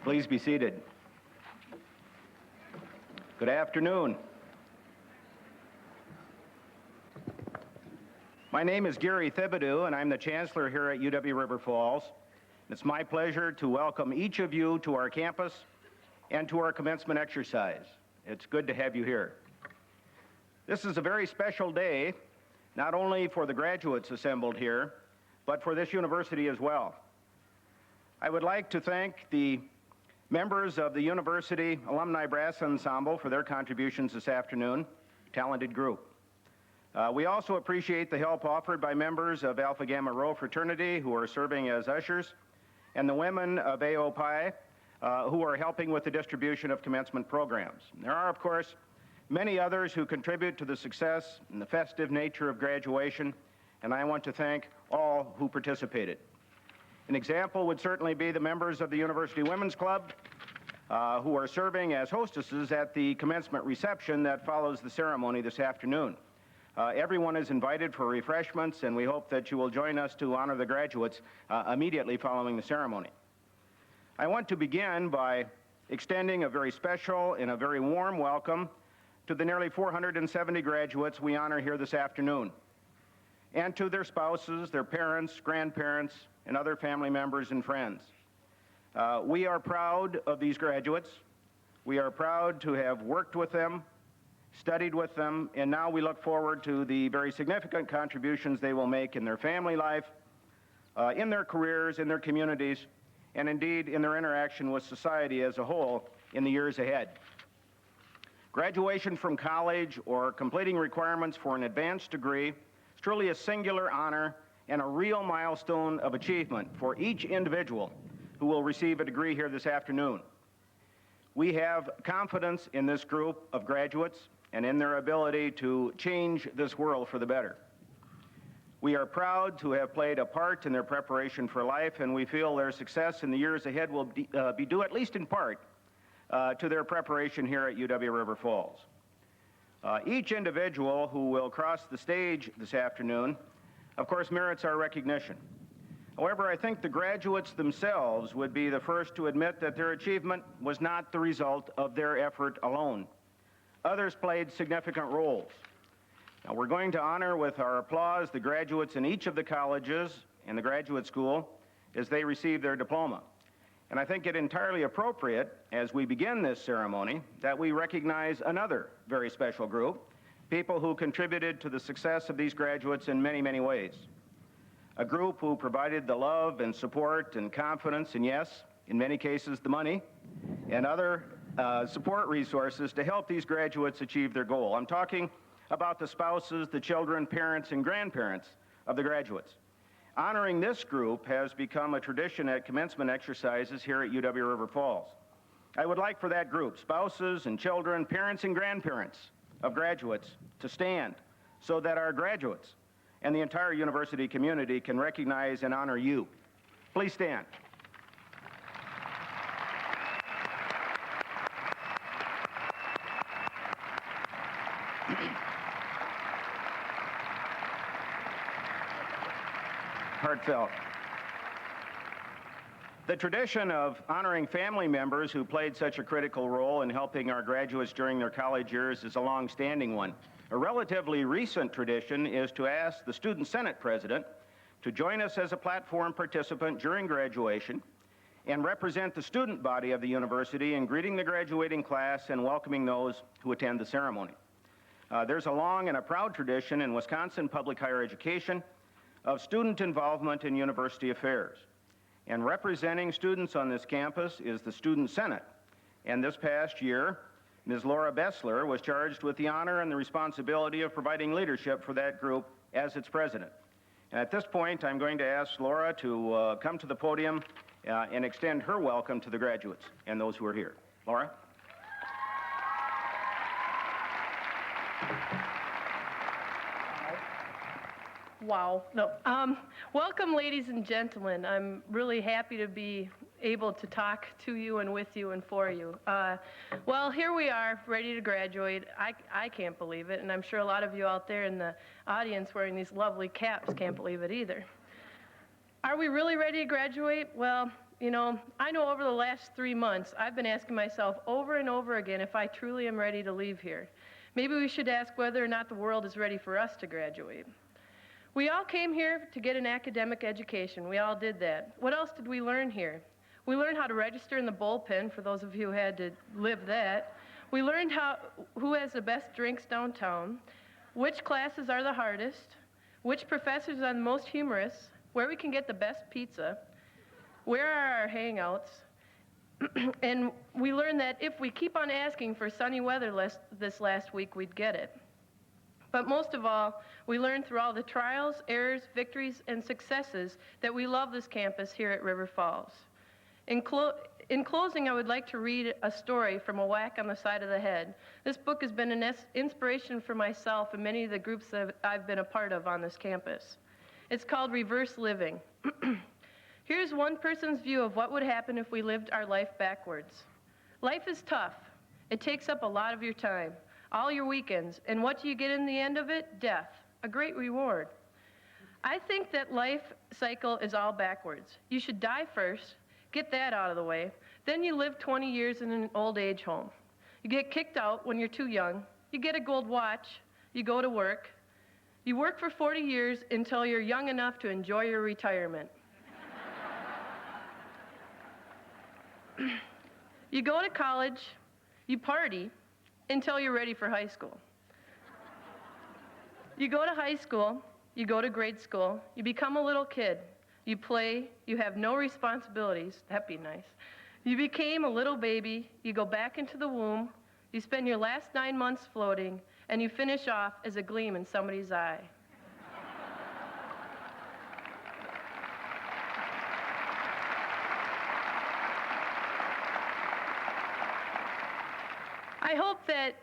Please be seated. Good afternoon. My name is Gary Thibodeau, and I'm the Chancellor here at UW River Falls. It's my pleasure to welcome each of you to our campus and to our commencement exercise. It's good to have you here. This is a very special day, not only for the graduates assembled here, but for this university as well. I would like to thank the members of the University Alumni Brass Ensemble for their contributions this afternoon. Talented group. We also appreciate the help offered by members of Alpha Gamma Rho fraternity who are serving as ushers, and the women of AO Pi who are helping with the distribution of commencement programs. There are, of course, many others who contribute to the success and the festive nature of graduation, and I want to thank all who participated. An example would certainly be the members of the University Women's Club who are serving as hostesses at the commencement reception that follows the ceremony this afternoon. Everyone is invited for refreshments, and we hope that you will join us to honor the graduates immediately following the ceremony. I want to begin by extending a very special and a very warm welcome to the nearly 470 graduates we honor here this afternoon, and to their spouses, their parents, grandparents, and other family members and friends. We are proud of these graduates. We are proud to have worked with them, studied with them, and now we look forward to the very significant contributions they will make in their family life, in their careers, in their communities, and indeed in their interaction with society as a whole in the years ahead. Graduation from college or completing requirements for an advanced degree is truly a singular honor and a real milestone of achievement for each individual who will receive a degree here this afternoon. We have confidence in this group of graduates and in their ability to change this world for the better. We are proud to have played a part in their preparation for life, and we feel their success in the years ahead will be due, at least in part, to their preparation here at UW River Falls. Each individual who will cross the stage this afternoon, of course, merits our recognition. However, I think the graduates themselves would be the first to admit that their achievement was not the result of their effort alone. Others played significant roles. Now, we're going to honor with our applause the graduates in each of the colleges and the graduate school as they receive their diploma. And I think it entirely appropriate, as we begin this ceremony, that we recognize another very special group, people who contributed to the success of these graduates in many, many ways. A group who provided the love and support and confidence, and yes, in many cases, the money, and other support resources to help these graduates achieve their goal. I'm talking about the spouses, the children, parents, and grandparents of the graduates. Honoring this group has become a tradition at commencement exercises here at UW River Falls. I would like for that group, spouses and children, parents and grandparents of graduates, to stand so that our graduates and the entire university community can recognize and honor you. Please stand. Heartfelt. The tradition of honoring family members who played such a critical role in helping our graduates during their college years is a long-standing one. A relatively recent tradition is to ask the Student Senate President to join us as a platform participant during graduation and represent the student body of the university in greeting the graduating class and welcoming those who attend the ceremony. There's a long and a proud tradition in Wisconsin public higher education of student involvement in university affairs. And representing students on this campus is the Student Senate. And this past year, Ms. Laura Bestler was charged with the honor and the responsibility of providing leadership for that group as its president. And at this point, I'm going to ask Laura to come to the podium and extend her welcome to the graduates and those who are here. Laura? Wow. No. Welcome, ladies and gentlemen. I'm really happy to be able to talk to you and with you and for you. Well, here we are, ready to graduate. I can't believe it, and I'm sure a lot of you out there in the audience wearing these lovely caps can't believe it either. Are we really ready to graduate? Well, You know, I know over the last 3 months, I've been asking myself over and over again if I truly am ready to leave here. Maybe we should ask whether or not the world is ready for us to graduate. We all came here to get an academic education. We all did that. What else did we learn here? We learned how to register in the bullpen, for those of you who had to live that. We learned who has the best drinks downtown, which classes are the hardest, which professors are the most humorous, where we can get the best pizza, where are our hangouts, and we learned that if we keep on asking for sunny weather this last week, we'd get it. But most of all, we learned through all the trials, errors, victories, and successes that we love this campus here at River Falls. In closing, I would like to read a story from A Whack on the Side of the Head. This book has been an inspiration for myself and many of the groups that I've been a part of on this campus. It's called Reverse Living. Here's one person's view of what would happen if we lived our life backwards. Life is tough. It takes up a lot of your time, all your weekends, and what do you get in the end of it? Death, a great reward. I think that life cycle is all backwards. You should die first, get that out of the way, then you live 20 years in an old age home. You get kicked out when you're too young, you get a gold watch, you go to work, you work for 40 years until you're young enough to enjoy your retirement. You go to college, you party until you're ready for high school. You go to high school, you go to grade school, you become a little kid, you play, you have no responsibilities, that'd be nice. You became a little baby, you go back into the womb, you spend your last 9 months floating, and you finish off as a gleam in somebody's eye. I hope that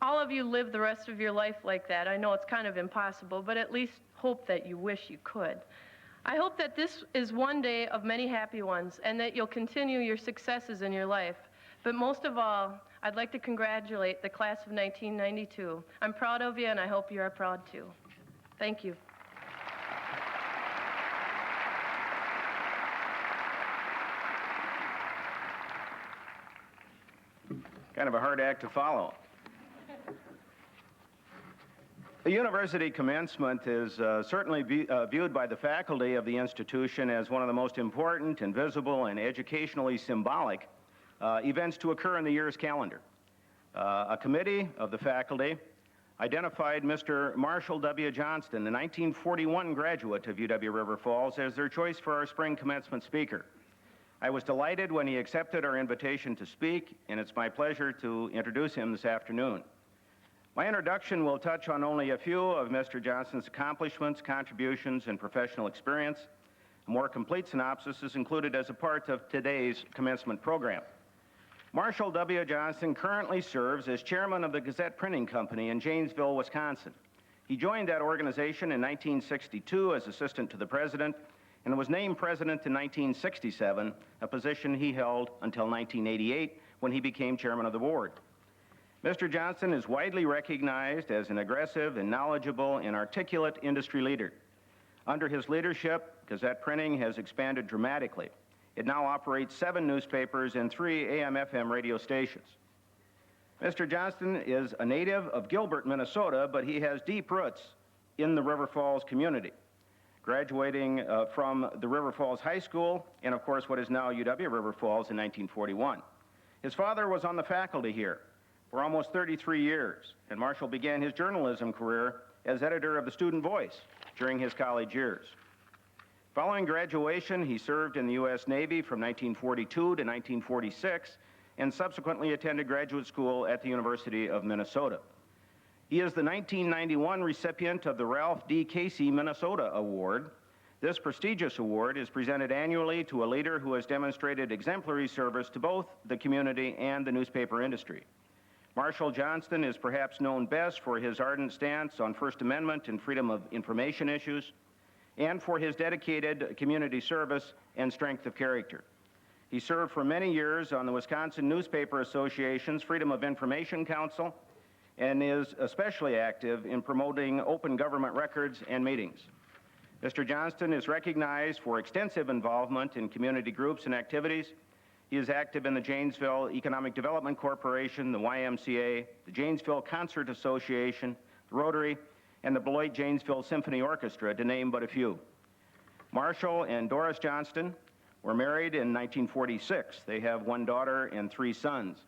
all of you live the rest of your life like that. I know it's kind of impossible, but at least hope that you wish you could. I hope that this is one day of many happy ones and that you'll continue your successes in your life. But most of all, I'd like to congratulate the class of 1992. I'm proud of you, and I hope you are proud too. Thank you. Kind of a hard act to follow. The university commencement is certainly viewed by the faculty of the institution as one of the most important and visible and educationally symbolic events to occur in the year's calendar. A committee of the faculty identified Mr. Marshall W. Johnston, the 1941 graduate of UW River Falls, as their choice for our spring commencement speaker. I was delighted when he accepted our invitation to speak, and it's my pleasure to introduce him this afternoon. My introduction will touch on only a few of Mr. Johnston's accomplishments, contributions, and professional experience. A more complete synopsis is included as a part of today's commencement program. Marshall W. Johnston currently serves as chairman of the Gazette Printing Company in Janesville, Wisconsin. He joined that organization in 1962 as assistant to the president and was named president in 1967, a position he held until 1988 when he became chairman of the board. Mr. Johnston is widely recognized as an aggressive and knowledgeable and articulate industry leader. Under his leadership, Gazette Printing has expanded dramatically. It now operates 7 newspapers and 3 AM/FM radio stations. Mr. Johnston is a native of Gilbert, Minnesota, but he has deep roots in the River Falls community, graduating from the River Falls High School and, of course, what is now UW River Falls in 1941. His father was on the faculty here for almost 33 years, and Marshall began his journalism career as editor of the Student Voice during his college years. Following graduation, he served in the U.S. Navy from 1942 to 1946 and subsequently attended graduate school at the University of Minnesota. He is the 1991 recipient of the Ralph D. Casey Minnesota Award. This prestigious award is presented annually to a leader who has demonstrated exemplary service to both the community and the newspaper industry. Marshall Johnston is perhaps known best for his ardent stance on First Amendment and freedom of information issues, and for his dedicated community service and strength of character. He served for many years on the Wisconsin Newspaper Association's Freedom of Information Council and is especially active in promoting open government records and meetings. Mr. Johnston is recognized for extensive involvement in community groups and activities. He is active in the Janesville Economic Development Corporation, the YMCA, the Janesville Concert Association, the Rotary, and the Beloit-Janesville Symphony Orchestra, to name but a few. Marshall and Doris Johnston were married in 1946. They have one daughter and 3 sons.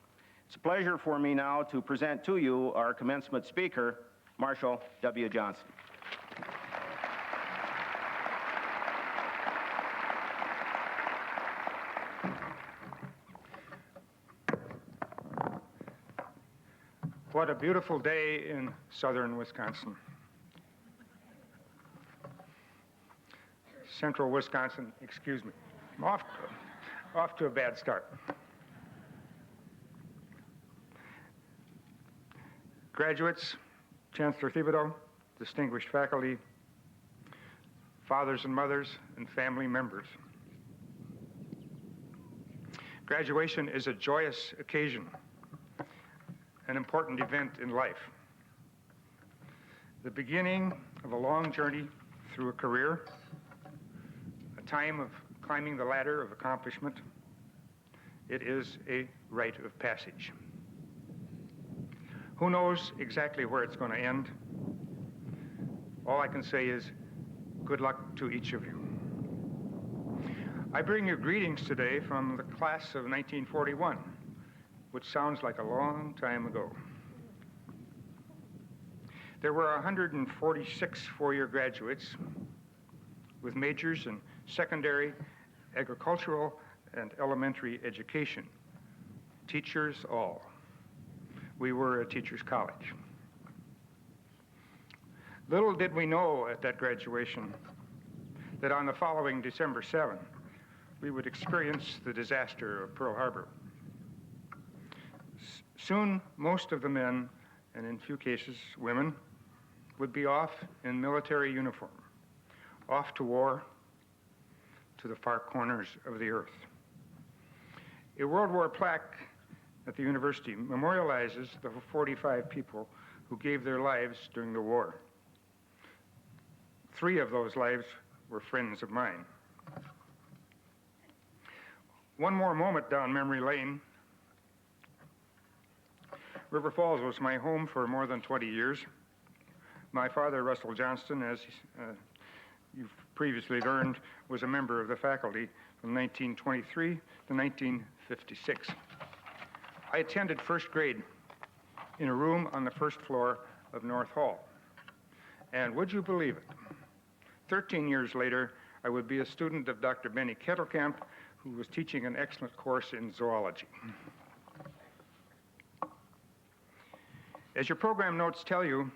It's a pleasure for me now to present to you our commencement speaker, Marshall W. Johnston. What a beautiful day in southern Wisconsin. Central Wisconsin, excuse me. I'm off to a bad start. Graduates, Chancellor Thibodeau, distinguished faculty, fathers and mothers, and family members. Graduation is a joyous occasion, an important event in life. The beginning of a long journey through a career, a time of climbing the ladder of accomplishment. It is a rite of passage. Who knows exactly where it's going to end? All I can say is good luck to each of you. I bring you greetings today from the class of 1941, which sounds like a long time ago. There were 146 four-year graduates with majors in secondary, agricultural, and elementary education. Teachers all. We were a teachers' college. Little did we know at that graduation that on the following December 7, we would experience the disaster of Pearl Harbor. Soon, most of the men, and in few cases, women, would be off in military uniform, off to war, to the far corners of the earth. A World War plaque at the university memorializes the 45 people who gave their lives during the war. 3 of those lives were friends of mine. One more moment down memory lane. River Falls was my home for more than 20 years. My father, Russell Johnston, as you've previously learned, was a member of the faculty from 1923 to 1956. I attended first grade in a room on the first floor of North Hall. And would you believe it? 13 years later, I would be a student of Dr. Benny Kettlecamp, who was teaching an excellent course in zoology. As your program notes tell you,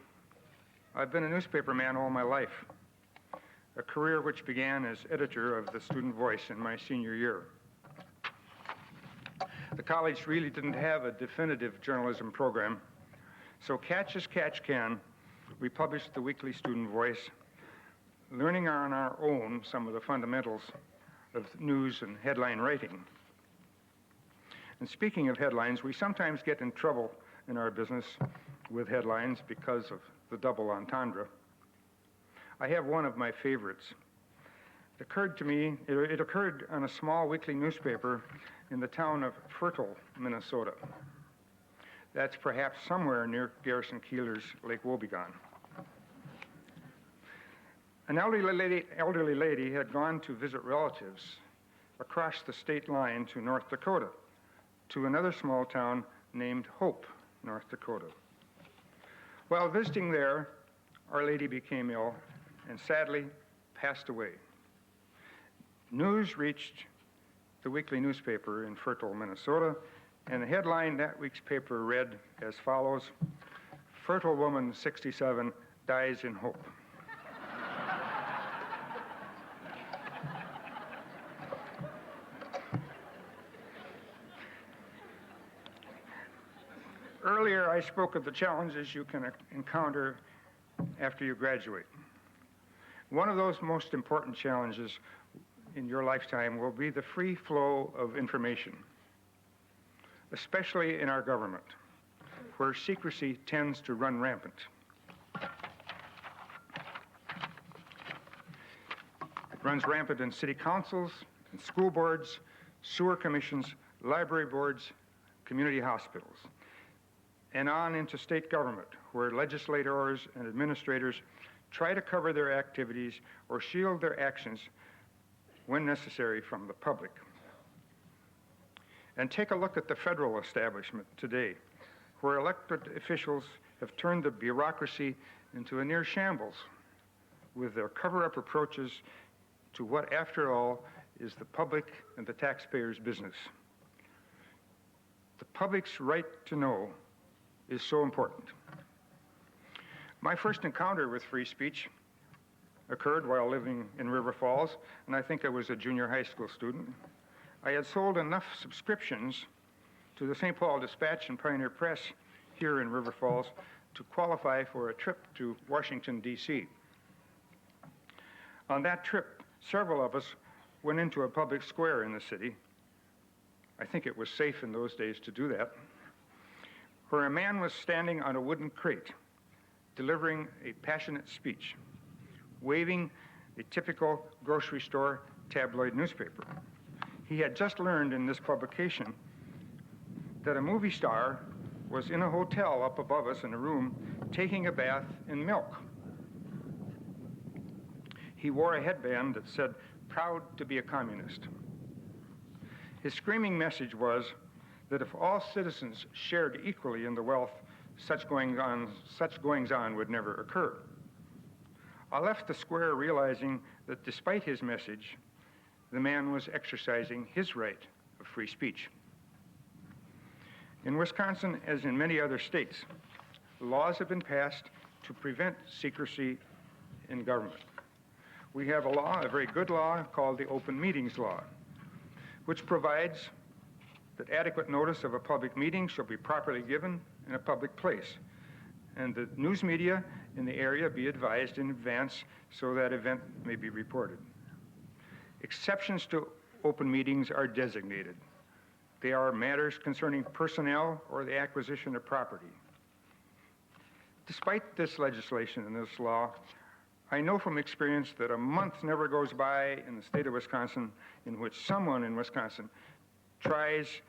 I've been a newspaper man all my life, a career which began as editor of the Student Voice in my senior year. The college really didn't have a definitive journalism program, so catch as catch can, we published the weekly Student Voice, learning on our own some of the fundamentals of news and headline writing. And speaking of headlines, we sometimes get in trouble in our business with headlines because of the double entendre. I have one of my favorites. It occurred on a small weekly newspaper in the town of Fertile, Minnesota. That's perhaps somewhere near Garrison Keillor's Lake Wobegon. An elderly lady had gone to visit relatives across the state line to North Dakota, to another small town named Hope, North Dakota. While visiting there, Our Lady became ill and sadly passed away. News reached the weekly newspaper in Fertile, Minnesota, and the headline that week's paper read as follows: "Fertile woman 67 dies in Hope." Earlier, I spoke of the challenges you can encounter after you graduate. One of those most important challenges in your lifetime will be the free flow of information, especially in our government, where secrecy tends to run rampant. runs rampant in city councils, in school boards, sewer commissions, library boards, community hospitals, and on into state government, where legislators and administrators try to cover their activities or shield their actions when necessary from the public. And take a look at the federal establishment today, where elected officials have turned the bureaucracy into a near shambles with their cover-up approaches to what, after all, is the public and the taxpayers' business. The public's right to know is so important. My first encounter with free speech occurred while living in River Falls, and I think I was a junior high school student. I had sold enough subscriptions to the St. Paul Dispatch and Pioneer Press here in River Falls to qualify for a trip to Washington, D.C. On that trip, several of us went into a public square in the city. I think it was safe in those days to do that, where a man was standing on a wooden crate, delivering a passionate speech, waving a typical grocery store tabloid newspaper. He had just learned in this publication that a movie star was in a hotel up above us in a room taking a bath in milk. He wore a headband that said, "Proud to be a communist." His screaming message was that if all citizens shared equally in the wealth, such goings on would never occur. I left the square realizing that despite his message, the man was exercising his right of free speech. In Wisconsin, as in many other states, laws have been passed to prevent secrecy in government. We have a law, a very good law, called the Open Meetings Law, which provides that adequate notice of a public meeting shall be properly given in a public place, and the news media in the area be advised in advance so that event may be reported. Exceptions to open meetings are designated. They are matters concerning personnel or the acquisition of property. Despite this legislation and this law, I know from experience that a month never goes by in the state of Wisconsin in which someone in Wisconsin tries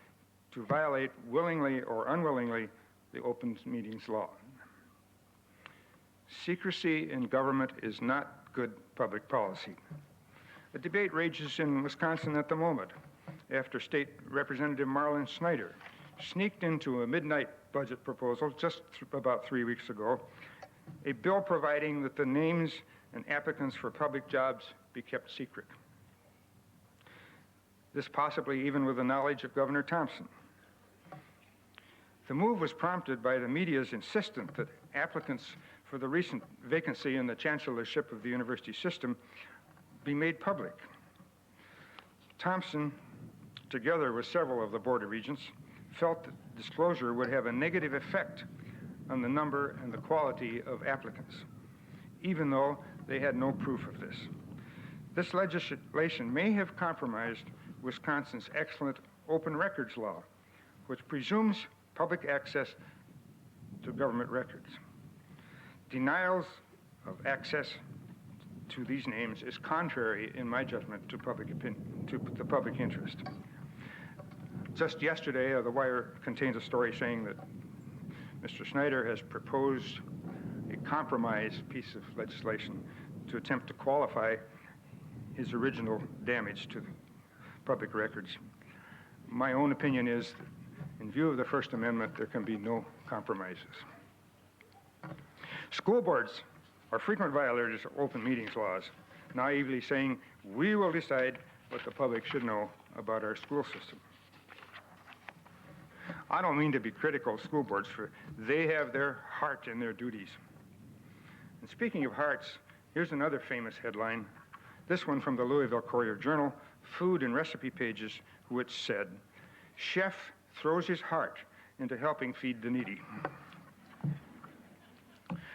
to violate, willingly or unwillingly, the Open Meetings Law. Secrecy in government is not good public policy. A debate rages in Wisconsin at the moment after State Representative Marlon Snyder sneaked into a midnight budget proposal just about 3 weeks ago, a bill providing that the names and applicants for public jobs be kept secret. This possibly even with the knowledge of Governor Thompson. The move was prompted by the media's insistence that applicants for the recent vacancy in the chancellorship of the university system be made public. Thompson, together with several of the Board of Regents, felt that disclosure would have a negative effect on the number and the quality of applicants, even though they had no proof of this. This legislation may have compromised Wisconsin's excellent open records law, which presumes public access to government records. Denials of access to these names is contrary, in my judgment, to public opinion, to the public interest. Just yesterday, The Wire contains a story saying that Mr. Snyder has proposed a compromise piece of legislation to attempt to qualify his original damage to the public records. My own opinion is, in view of the First Amendment, there can be no compromises. School boards are frequent violators of open meetings laws, naively saying, we will decide what the public should know about our school system. I don't mean to be critical of school boards, for they have their heart in their duties. And speaking of hearts, here's another famous headline, this one from the Louisville Courier-Journal, food and recipe pages, which said, "Chef throws his heart into helping feed the needy."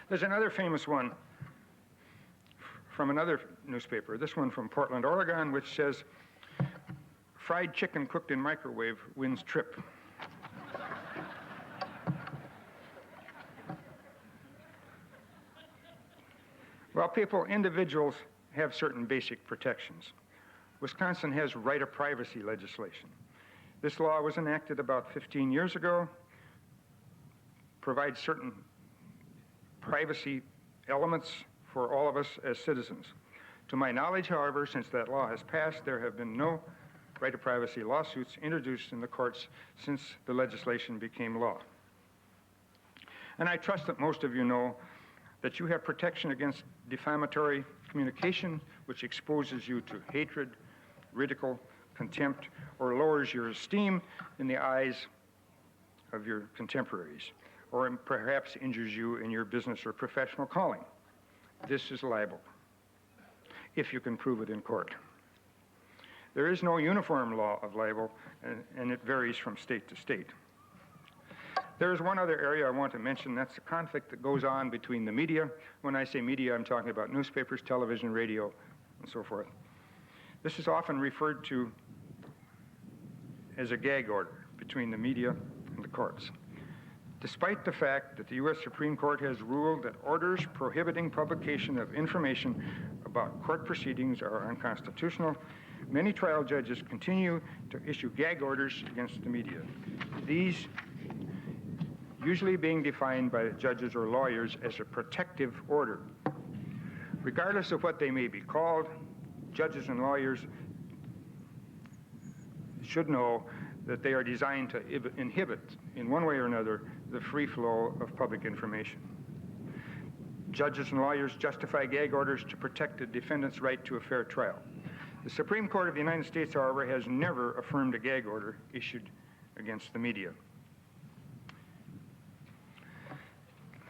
There's another famous one from another newspaper, this one from Portland, Oregon, which says, "Fried chicken cooked in microwave wins trip." Well, individuals have certain basic protections. Wisconsin has right of privacy legislation. This law was enacted about 15 years ago, provides certain privacy elements for all of us as citizens. To my knowledge, however, since that law has passed, there have been no right of privacy lawsuits introduced in the courts since the legislation became law. And I trust that most of you know that you have protection against defamatory communication, which exposes you to hatred, ridicule, contempt, or lowers your esteem in the eyes of your contemporaries, or perhaps injures you in your business or professional calling. This is libel, if you can prove it in court. There is no uniform law of libel, and it varies from state to state. There is one other area I want to mention. That's the conflict that goes on between the media. When I say media, I'm talking about newspapers, television, radio, and so forth. This is often referred to as a gag order between the media and the courts. Despite the fact that the U.S. Supreme Court has ruled that orders prohibiting publication of information about court proceedings are unconstitutional, many trial judges continue to issue gag orders against the media. These usually being defined by judges or lawyers as a protective order. Regardless of what they may be called, judges and lawyers should know that they are designed to inhibit, in one way or another, the free flow of public information. Judges and lawyers justify gag orders to protect the defendant's right to a fair trial. The Supreme Court of the United States, however, has never affirmed a gag order issued against the media.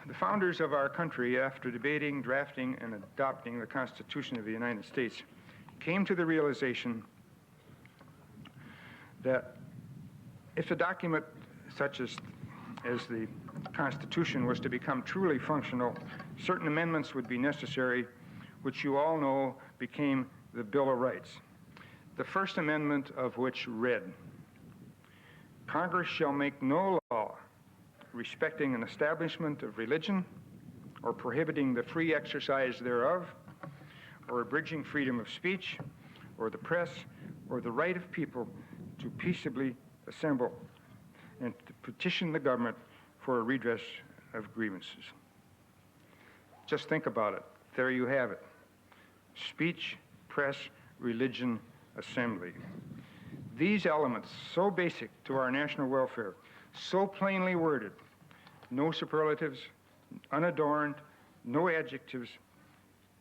The founders of our country, after debating, drafting, and adopting the Constitution of the United States, came to the realization that if a document such as the Constitution was to become truly functional, certain amendments would be necessary, which you all know became the Bill of Rights. The First Amendment of which read, "Congress shall make no law respecting an establishment of religion, or prohibiting the free exercise thereof, or abridging freedom of speech, or the press, or the right of people to peaceably assemble and to petition the government for a redress of grievances." Just think about it. There you have it. Speech, press, religion, assembly. These elements, so basic to our national welfare, so plainly worded, no superlatives, unadorned, no adjectives,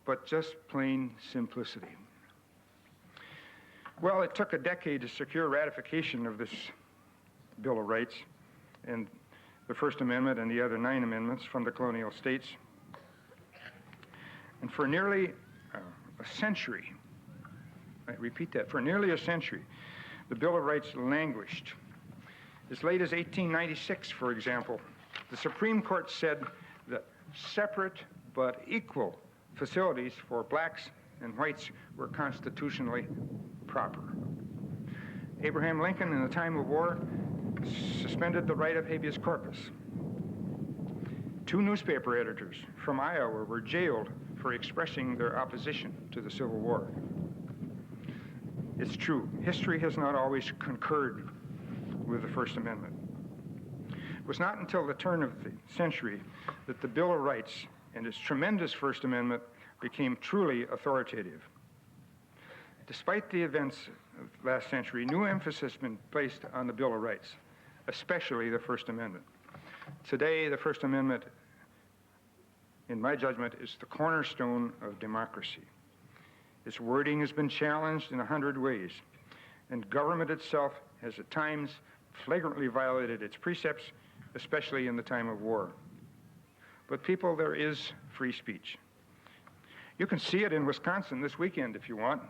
but just plain simplicity. Well, it took a decade to secure ratification of this Bill of Rights and the First Amendment and the other 9 amendments from the colonial states. And for nearly a century, I repeat that, for nearly a century, the Bill of Rights languished. As late as 1896, for example, the Supreme Court said that separate but equal facilities for blacks and whites were constitutionally proper. Abraham Lincoln, in the time of war, suspended the right of habeas corpus. 2 newspaper editors from Iowa were jailed for expressing their opposition to the Civil War. It's true, history has not always concurred with the First Amendment. It was not until the turn of the century that the Bill of Rights and its tremendous First Amendment became truly authoritative. Despite the events of last century, new emphasis has been placed on the Bill of Rights, especially the First Amendment. Today, the First Amendment, in my judgment, is the cornerstone of democracy. Its wording has been challenged in 100 ways, and government itself has at times flagrantly violated its precepts, especially in the time of war. But people, there is free speech. You can see it in Wisconsin this weekend if you want.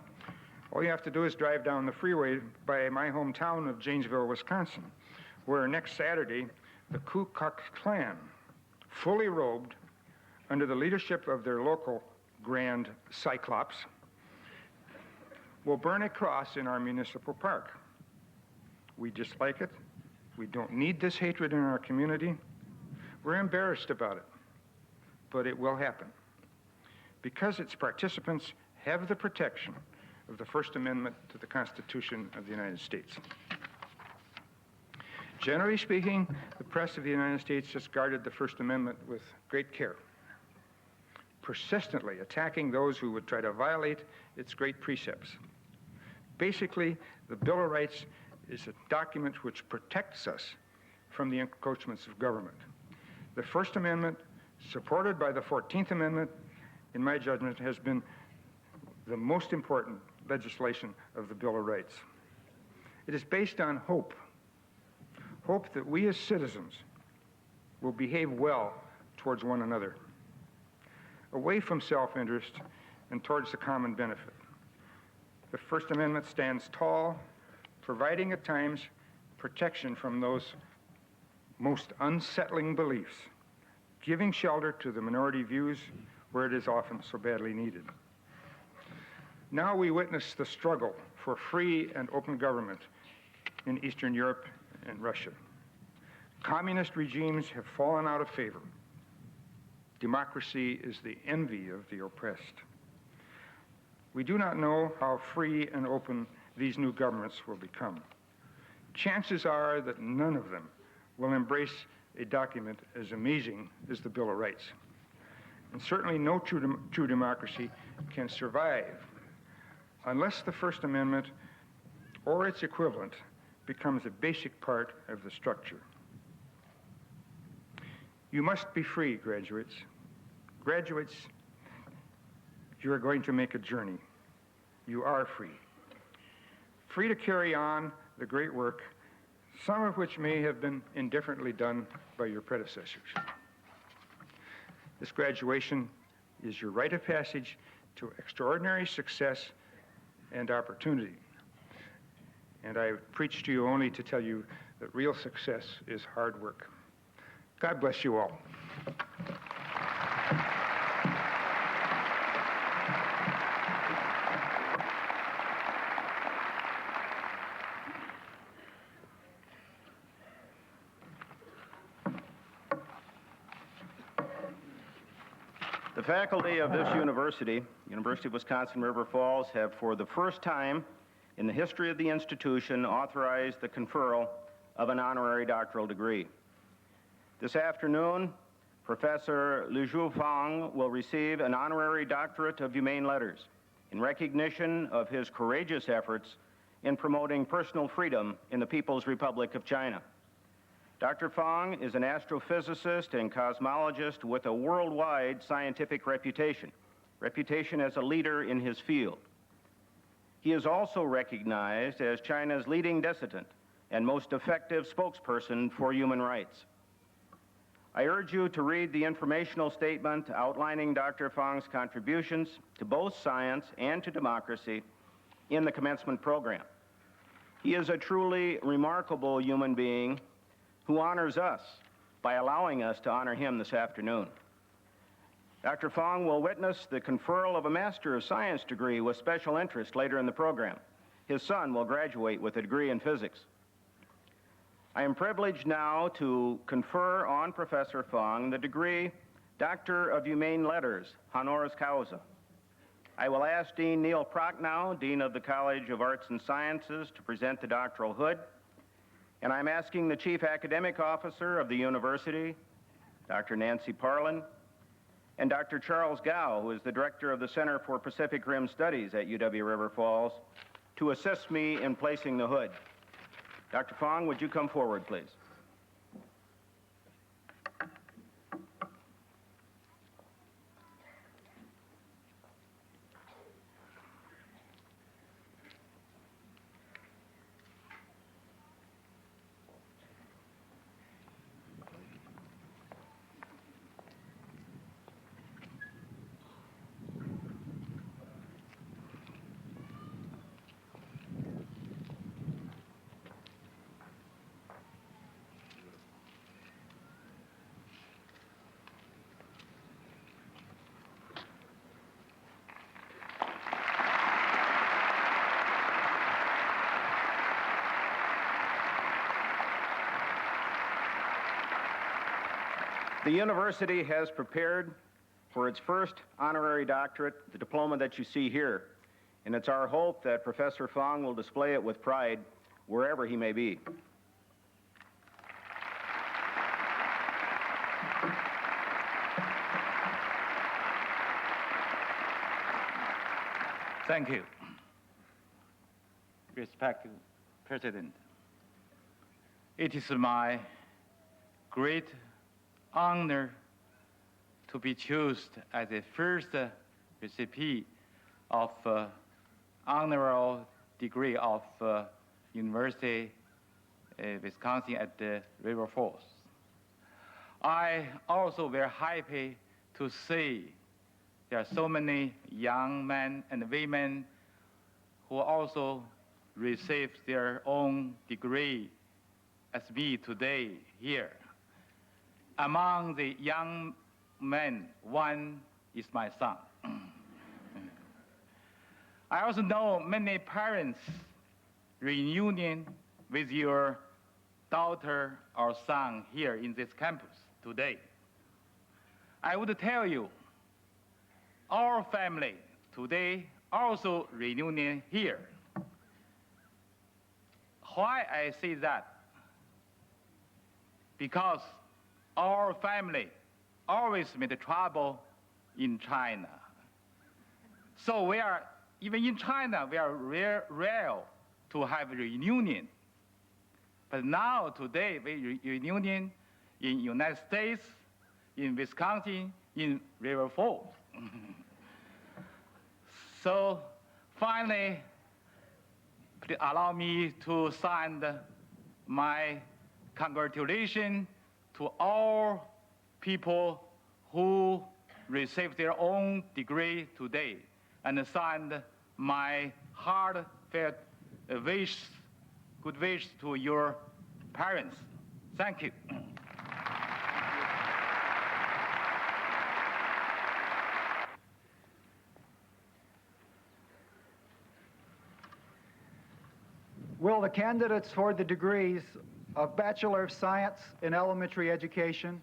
All you have to do is drive down the freeway by my hometown of Janesville, Wisconsin, where next Saturday, the Ku Klux Klan, fully robed under the leadership of their local Grand Cyclops, will burn a cross in our municipal park. We dislike it. We don't need this hatred in our community. We're embarrassed about it, but it will happen because its participants have the protection of the First Amendment to the Constitution of the United States. Generally speaking, the press of the United States has guarded the First Amendment with great care, persistently attacking those who would try to violate its great precepts. Basically, the Bill of Rights is a document which protects us from the encroachments of government. The First Amendment, supported by the 14th Amendment, in my judgment, has been the most important legislation of the Bill of Rights. It is based on hope that we as citizens will behave well towards one another, away from self-interest and towards the common benefit. The First Amendment stands tall, providing at times protection from those most unsettling beliefs, giving shelter to the minority views where it is often so badly needed. Now we witness the struggle for free and open government in Eastern Europe and Russia. Communist regimes have fallen out of favor. Democracy is the envy of the oppressed. We do not know how free and open these new governments will become. Chances are that none of them will embrace a document as amazing as the Bill of Rights. And certainly no true democracy can survive unless the First Amendment or its equivalent becomes a basic part of the structure. You must be free, graduates. Graduates, you are going to make a journey. You are free. Free to carry on the great work, some of which may have been indifferently done by your predecessors. This graduation is your rite of passage to extraordinary success and opportunity. And I preach to you only to tell you that real success is hard work. God bless you all. The faculty of this university, University of Wisconsin-River Falls, have for the first time in the history of the institution authorized the conferral of an honorary doctoral degree. This afternoon, Professor Li-Zhi Fang will receive an honorary doctorate of humane letters in recognition of his courageous efforts in promoting personal freedom in the People's Republic of China. Dr. Fang is an astrophysicist and cosmologist with a worldwide scientific reputation as a leader in his field. He is also recognized as China's leading dissident and most effective spokesperson for human rights. I urge you to read the informational statement outlining Dr. Fang's contributions to both science and to democracy in the commencement program. He is a truly remarkable human being who honors us by allowing us to honor him this afternoon. Dr. Fang will witness the conferral of a Master of Science degree with special interest later in the program. His son will graduate with a degree in physics. I am privileged now to confer on Professor Fang the degree Doctor of Humane Letters, honoris causa. I will ask Dean Neil Prochnow, Dean of the College of Arts and Sciences, to present the doctoral hood. And I'm asking the Chief Academic Officer of the university, Dr. Nancy Parlin, and Dr. Charles Gao, who is the Director of the Center for Pacific Rim Studies at UW-River Falls, to assist me in placing the hood. Dr. Fang, would you come forward, please? The university has prepared for its first honorary doctorate, the diploma that you see here. And it's our hope that Professor Fang will display it with pride wherever he may be. Thank you, respected President. It is my great honor to be chosen as the first recipient of honorary degree of University Wisconsin at the River Falls. I also very happy to see there are so many young men and women who also received their own degree as me today here. Among the young men, one is my son. I also know many parents reunion with your daughter or son here in this campus today. I would tell you, our family today also reunion here. Why I say that? Because our family always made trouble in China. So we are, even in China, we are rare to have a reunion. But now, today, we reunion in United States, in Wisconsin, in River Falls. So finally, please allow me to send my congratulations to all people who received their own degree today, and send my heartfelt wish, good wish to your parents. Thank you. Will the candidates for the degrees of Bachelor of Science in Elementary Education,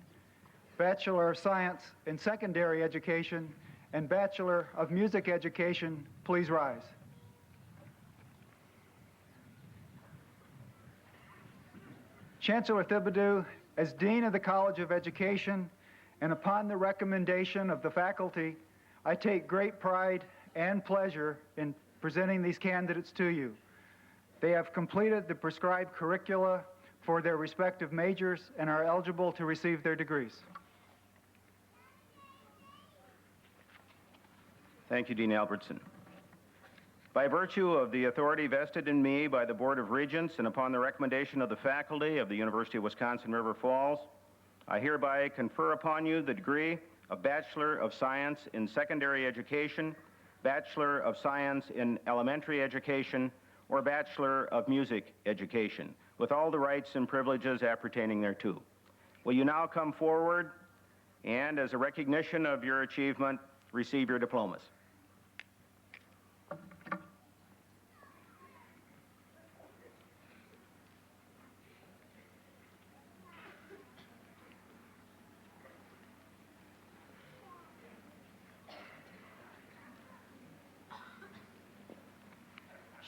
Bachelor of Science in Secondary Education, and Bachelor of Music Education please rise? Chancellor Thibodeau, as Dean of the College of Education, and upon the recommendation of the faculty, I take great pride and pleasure in presenting these candidates to you. They have completed the prescribed curricula for their respective majors and are eligible to receive their degrees. Thank you, Dean Albertson. By virtue of the authority vested in me by the Board of Regents and upon the recommendation of the faculty of the University of Wisconsin-River Falls, I hereby confer upon you the degree of Bachelor of Science in Secondary Education, Bachelor of Science in Elementary Education, or Bachelor of Music Education, with all the rights and privileges appertaining thereto. Will you now come forward and, as a recognition of your achievement, receive your diplomas?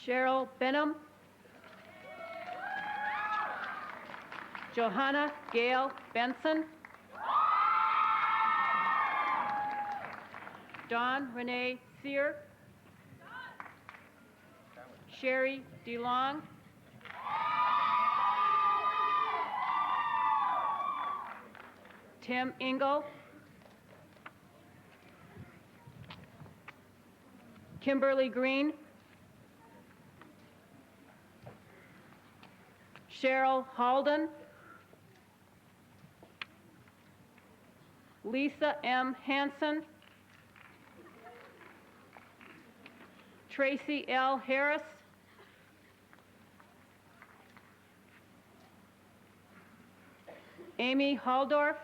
Cheryl Benham, Johanna Gail Benson, Dawn Renee Sear, Sherry DeLong, Tim Engel, Kimberly Green, Cheryl Halden, Lisa M. Hansen, Tracy L. Harris, Amy Haldorf,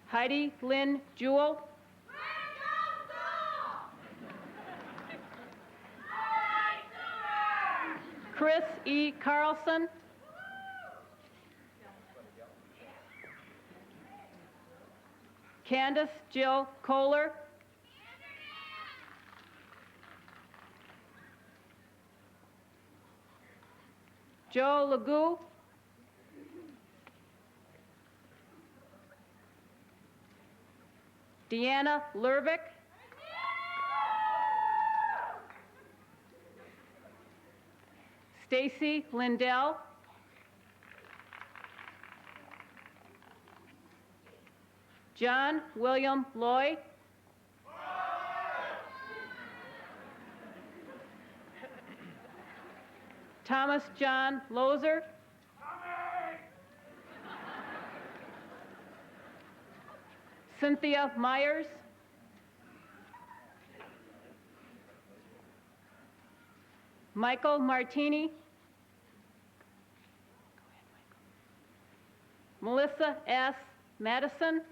Heidi Lynn Jewell, Chris E. Carlson, Candace Jill Kohler. Joe Legou. Deanna Lervick. Stacy Lindell. John William Lloyd. Thomas John Lozer. Cynthia Myers. Michael Martini. Melissa S. Madison.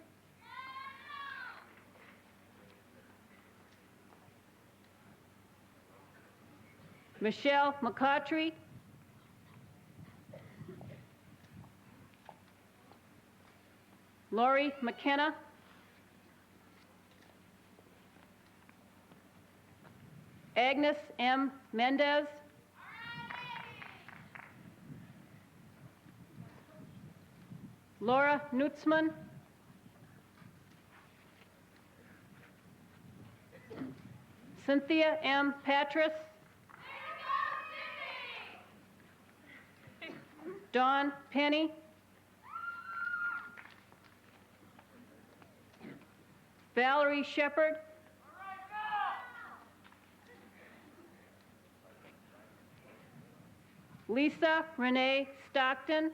Michelle McCautry. Lori McKenna. Agnes M. Mendez. Laura Nutzman. Cynthia M. Patras. Dawn Penny. Valerie Shepard. Lisa Renee Stockton.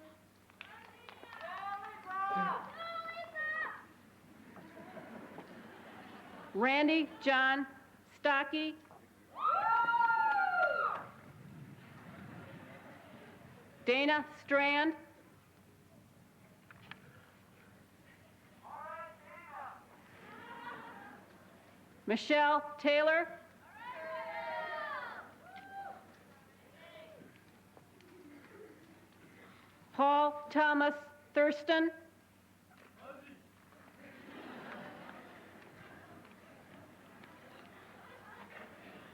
Randy John Stocky. Dana Strand. Michelle Taylor. Paul Thomas Thurston.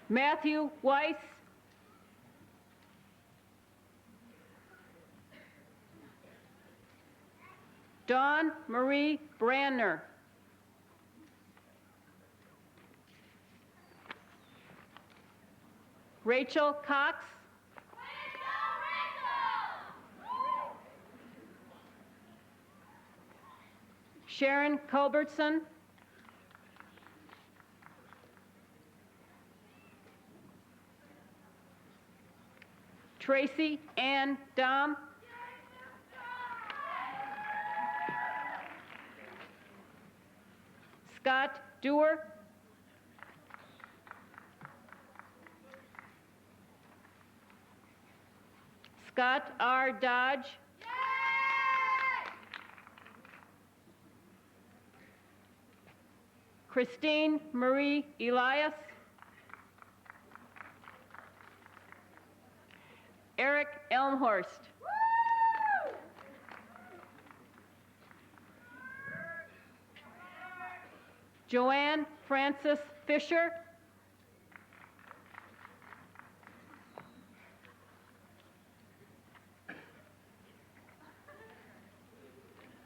Matthew Weiss. Dawn Marie Brandner. Rachel Cox. Sharon Culbertson. Tracy Ann Dom. Scott Dewar. Scott R. Dodge. Christine Marie Elias. Eric Elmhorst. Joanne Francis Fisher.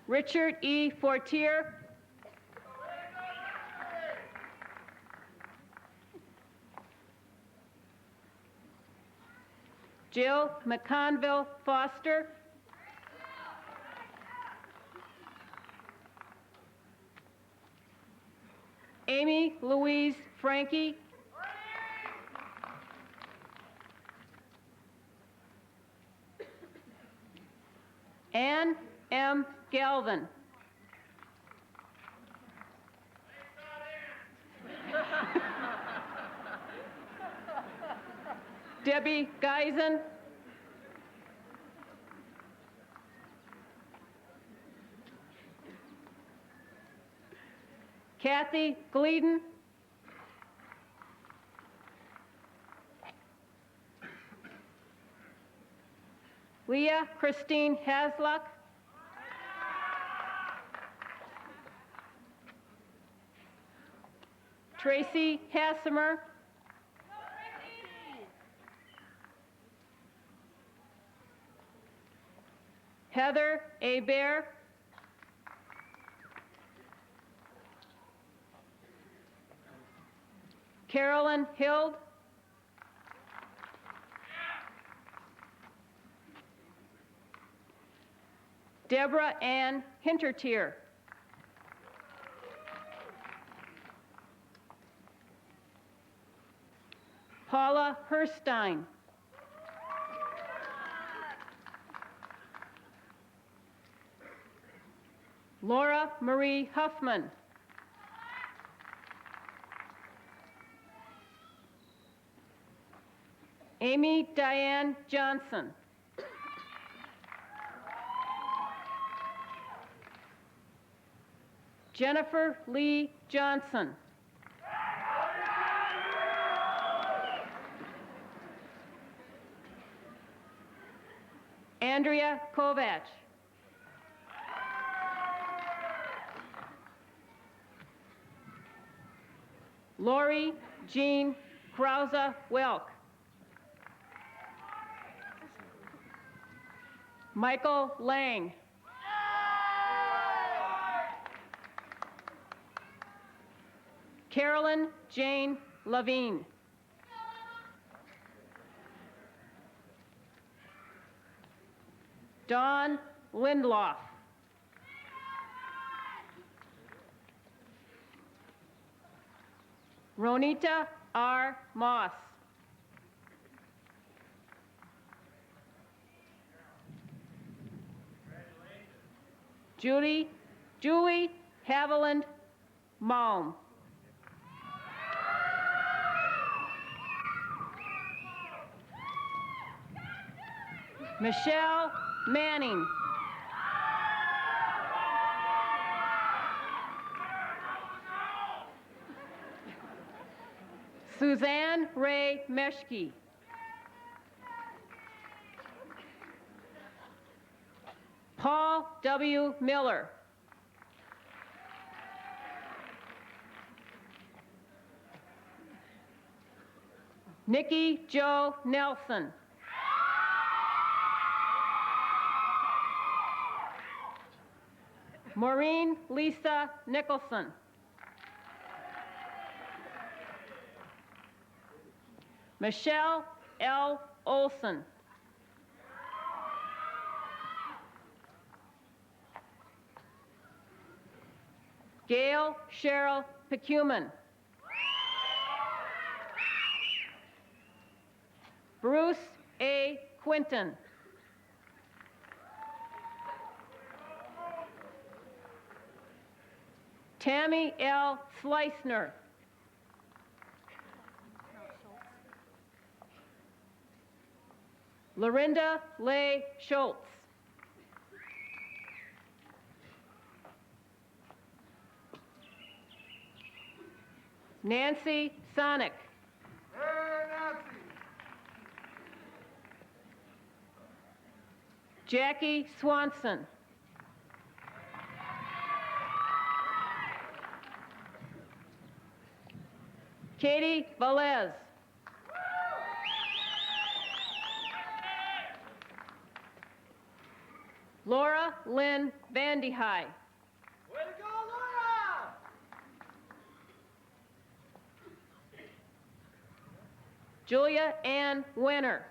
Richard E. Fortier. Jill McConville Foster. Amy Louise Frankie. Ann M. Galvin. Debbie Geisen. Kathy Gleeden. Leah Christine Hasluck. Tracy Hassemer. Heather A. Bear. Carolyn Hild. Deborah Ann Hintertier. Paula Herstein. Laura Marie Huffman. Amy Diane Johnson. Jennifer Lee Johnson. Andrea Kovach. Lori Jean Krause Welk. Michael Lang. Carolyn Jane Levine. Dawn Lindloff. Ronita R. Moss. Julie Haviland Malm. Michelle Manning. Suzanne Ray Meshke. Paul W. Miller. Nikki Jo Nelson. Maureen Lisa Nicholson. Michelle L. Olson. Gail Cheryl Pecuman. Bruce A. Quinton. Tammy L. Slicener. Lorinda Leigh Schultz. Nancy Sonic. Jackie Swanson. Katie Velez. Laura Lynn Vandehei. Way to go, Laura! Julia Ann Winner.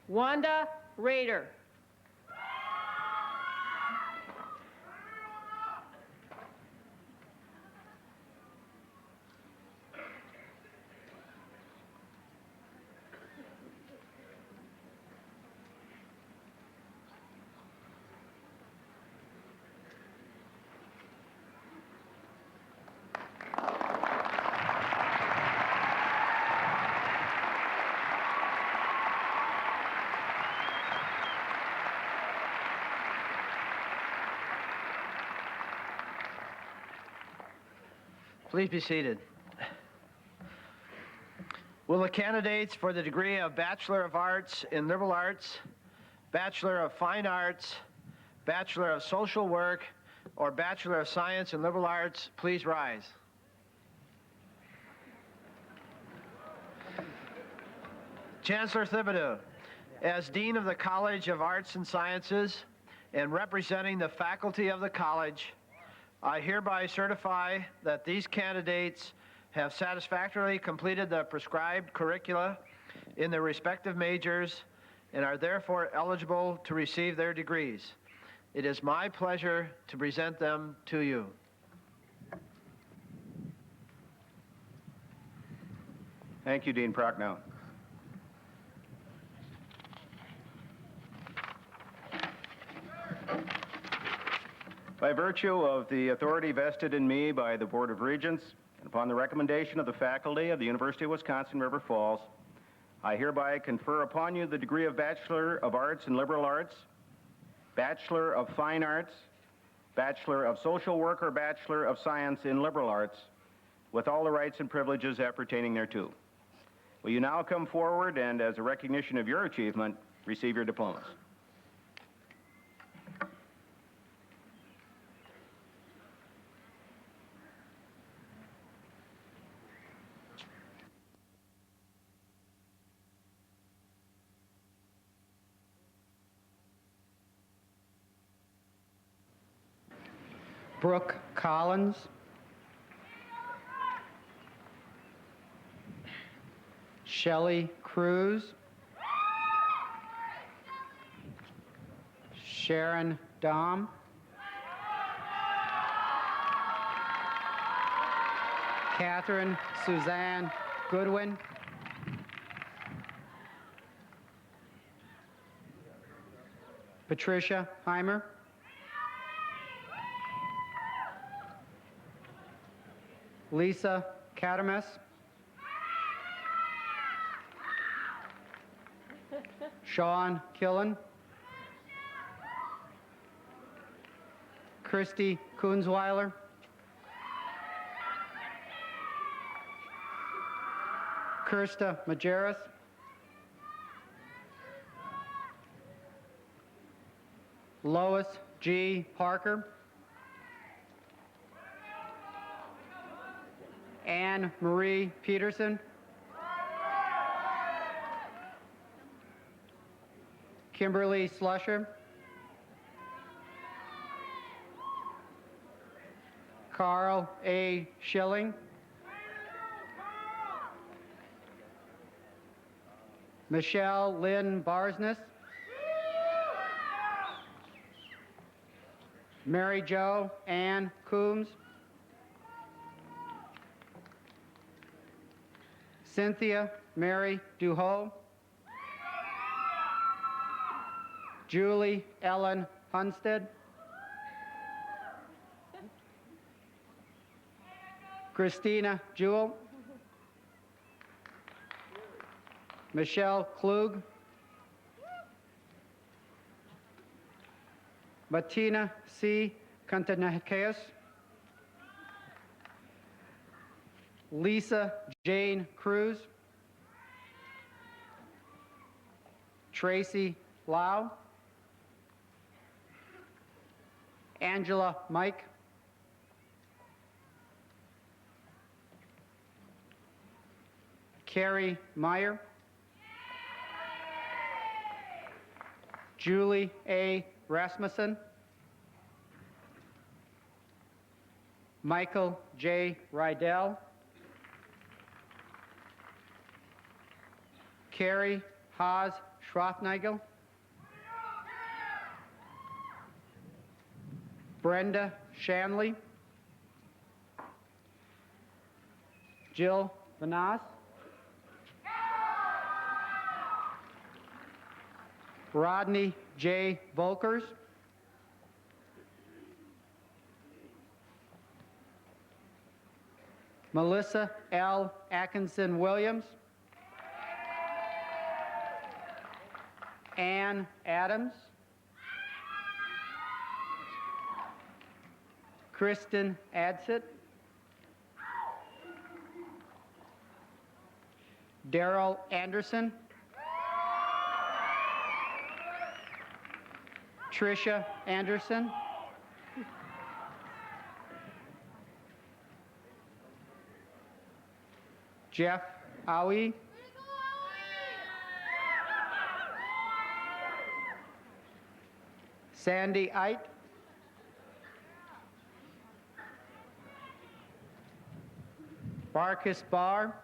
Wanda Rader. Please be seated. Will the candidates for the degree of Bachelor of Arts in Liberal Arts, Bachelor of Fine Arts, Bachelor of Social Work, or Bachelor of Science in Liberal Arts, please rise. Chancellor Thibodeau, as Dean of the College of Arts and Sciences and representing the faculty of the college, I hereby certify that these candidates have satisfactorily completed the prescribed curricula in their respective majors and are therefore eligible to receive their degrees. It is my pleasure to present them to you. Thank you, Dean Prochnow. By virtue of the authority vested in me by the Board of Regents, and upon the recommendation of the faculty of the University of Wisconsin River Falls, I hereby confer upon you the degree of Bachelor of Arts in Liberal Arts, Bachelor of Fine Arts, Bachelor of Social Work, or Bachelor of Science in Liberal Arts, with all the rights and privileges appertaining thereto. Will you now come forward and, as a recognition of your achievement, receive your diplomas? Brooke Collins. Shelley Cruz. Sharon Dom. Catherine Suzanne Goodwin. Patricia Heimer. Lisa Katames. Sean Killen. Christy Kunzweiler. Kirsta Majerus. Lois G. Parker. Anne Marie Peterson. Kimberly Slusher. Carl A. Schilling. Michelle Lynn Barsness. Mary Jo Ann Coombs. Cynthia Mary Duho. Julie Ellen Hunstead. Christina Jewell. Michelle Klug. Martina C. Kantanakis. Lisa Jane Cruz. Tracy Lau. Angela Mike. Carrie Meyer. Julie A. Rasmussen. Michael J. Rydell. Carrie Haas Schroffnagel. Brenda Shanley. Jill Vanas. Rodney J. Volkers. Melissa L. Atkinson Williams. Ann Adams. Kristen Adsit. Daryl Anderson. Tricia Anderson. Jeff Aoi. Sandy Eit. Barkus Barr.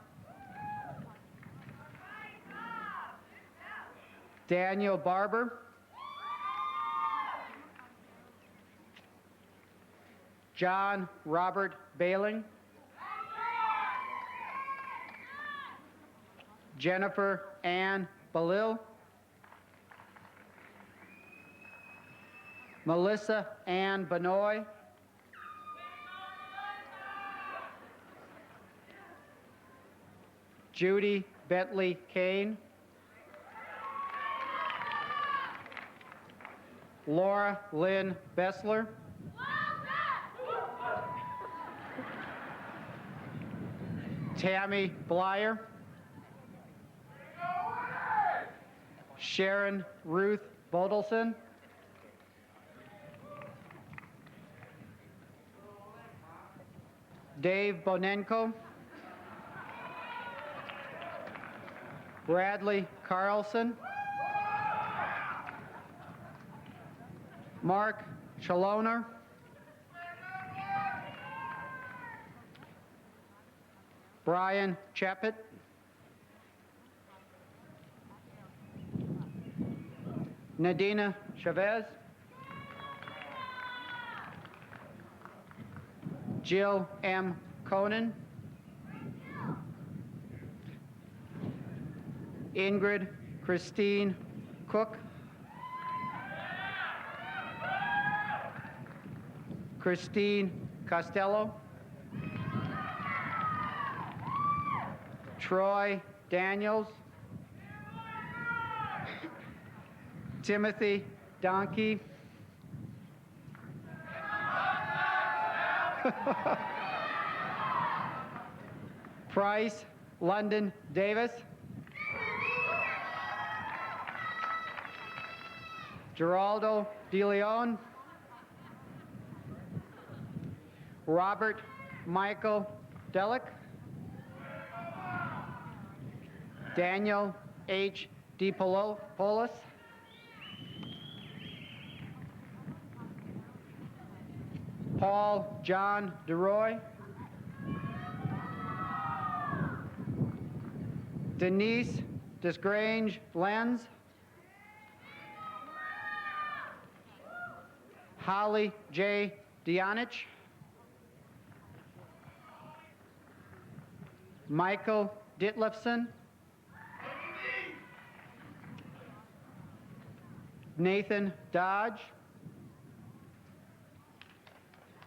Daniel Barber. John Robert Bailing. Jennifer Ann Balil. Melissa Ann Benoit. Judy Bentley Kane. Laura Lynn Bestler. Tammy Blyer. Sharon Ruth Bodelson. Dave Bonenko. Bradley Carlson. Mark Chaloner. Brian Chaput. Nadina Chavez. Jill M. Conan. Ingrid Christine Cook. Christine Costello. Troy Daniels. Timothy Donkey. Price London Davis. Geraldo DeLeon. Robert Michael Delic. Daniel H. DePolis. Paul John DeRoy. Denise Desgrange Lenz. Holly J. Dionich. Michael Ditlefson. Nathan Dodge.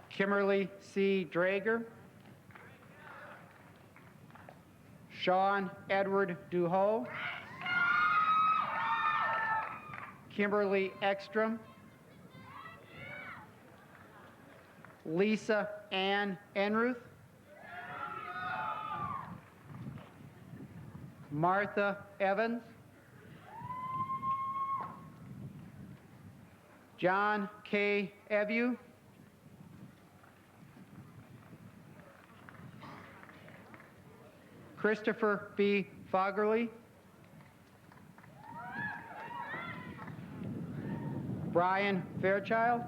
Kimberly C. Drager. Sean Edward Duho. Kimberly Ekstrom. Lisa Ann Enruth. Martha Evans. John K. Evu. Christopher B. Fogerly. Brian Fairchild.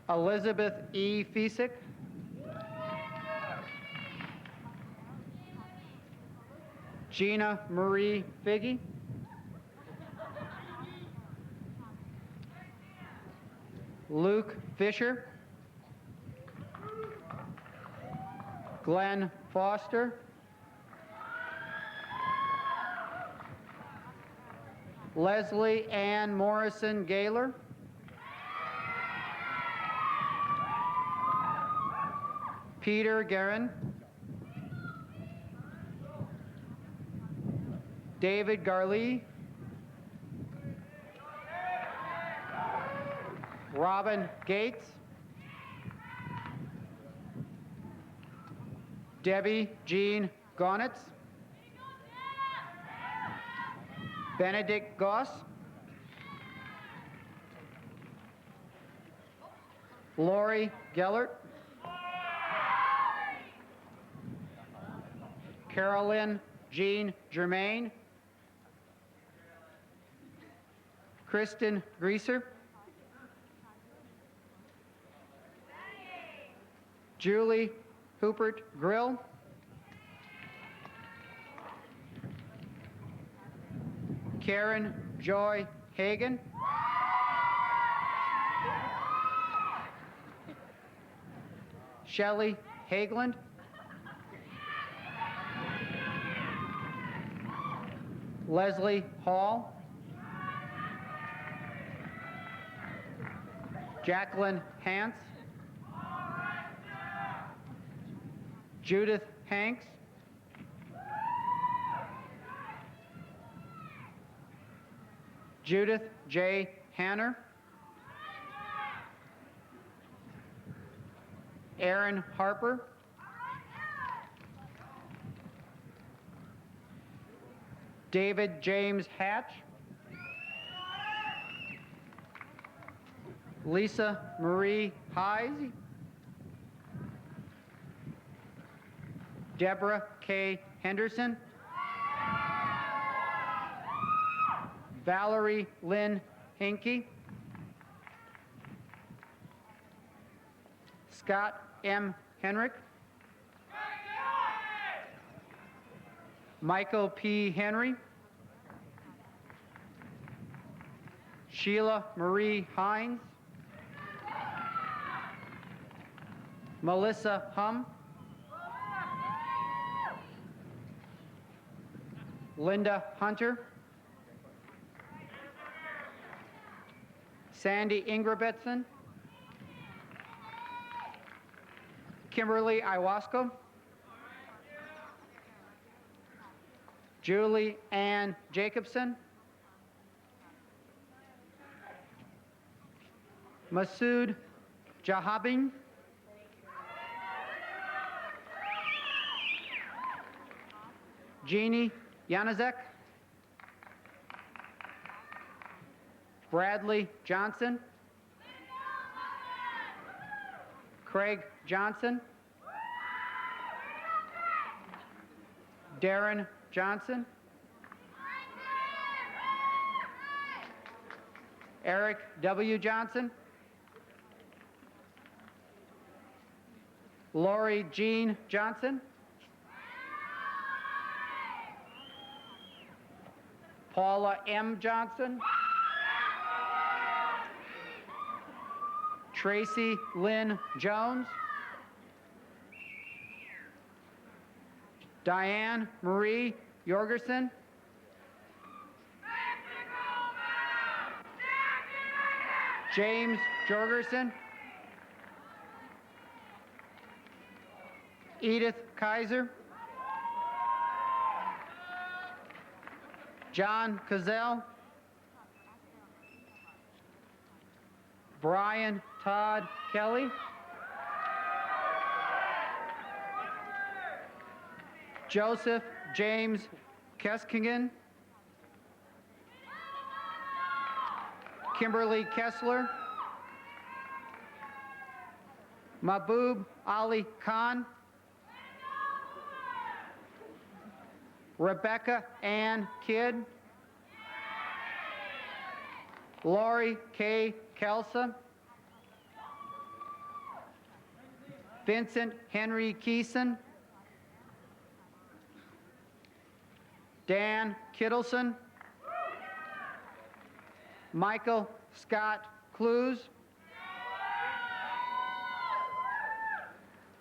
Elizabeth E. Fisick. Gina Marie Figge. Luke Fisher. Glenn Foster. Leslie Ann Morrison Gaylor. Peter Guerin. David Garley. Robin Gates. Debbie Jean Gonitz. Benedict Goss, Lori Gellert, Carolyn Jean Germain, Kristen Greaser, Julie Hupert Grill, Karen Joy Hagan, Shelley Hageland, Leslie Hall, Jacqueline Hance, Judith Hanks, Judith J. Hanner, Aaron Harper, David James Hatch, Lisa Marie Heise, Deborah K. Henderson, Valerie Lynn Hinke, Scott M. Henrick, Michael P. Henry, Sheila Marie Hines, Melissa Hum, Linda Hunter, Sandy Ingerbretson, Kimberly Iwasco, Julie Ann Jacobson, Masood Jahabin, Jeannie Janazek, Bradley Johnson, Craig Johnson, Darren Johnson, Eric W. Johnson, Lori Jean Johnson, Paula M. Johnson, Tracy Lynn Jones, Diane Marie Jorgerson, James Jorgerson, Edith Kaiser, John Cazell, Brian Todd Kelly, Joseph James Keskingen, Kimberly Kessler, Mahbub Ali Khan, Rebecca Ann Kidd, Lori K. Kelsa, Vincent Henry Keeson, Dan Kittleson, Michael Scott Clues,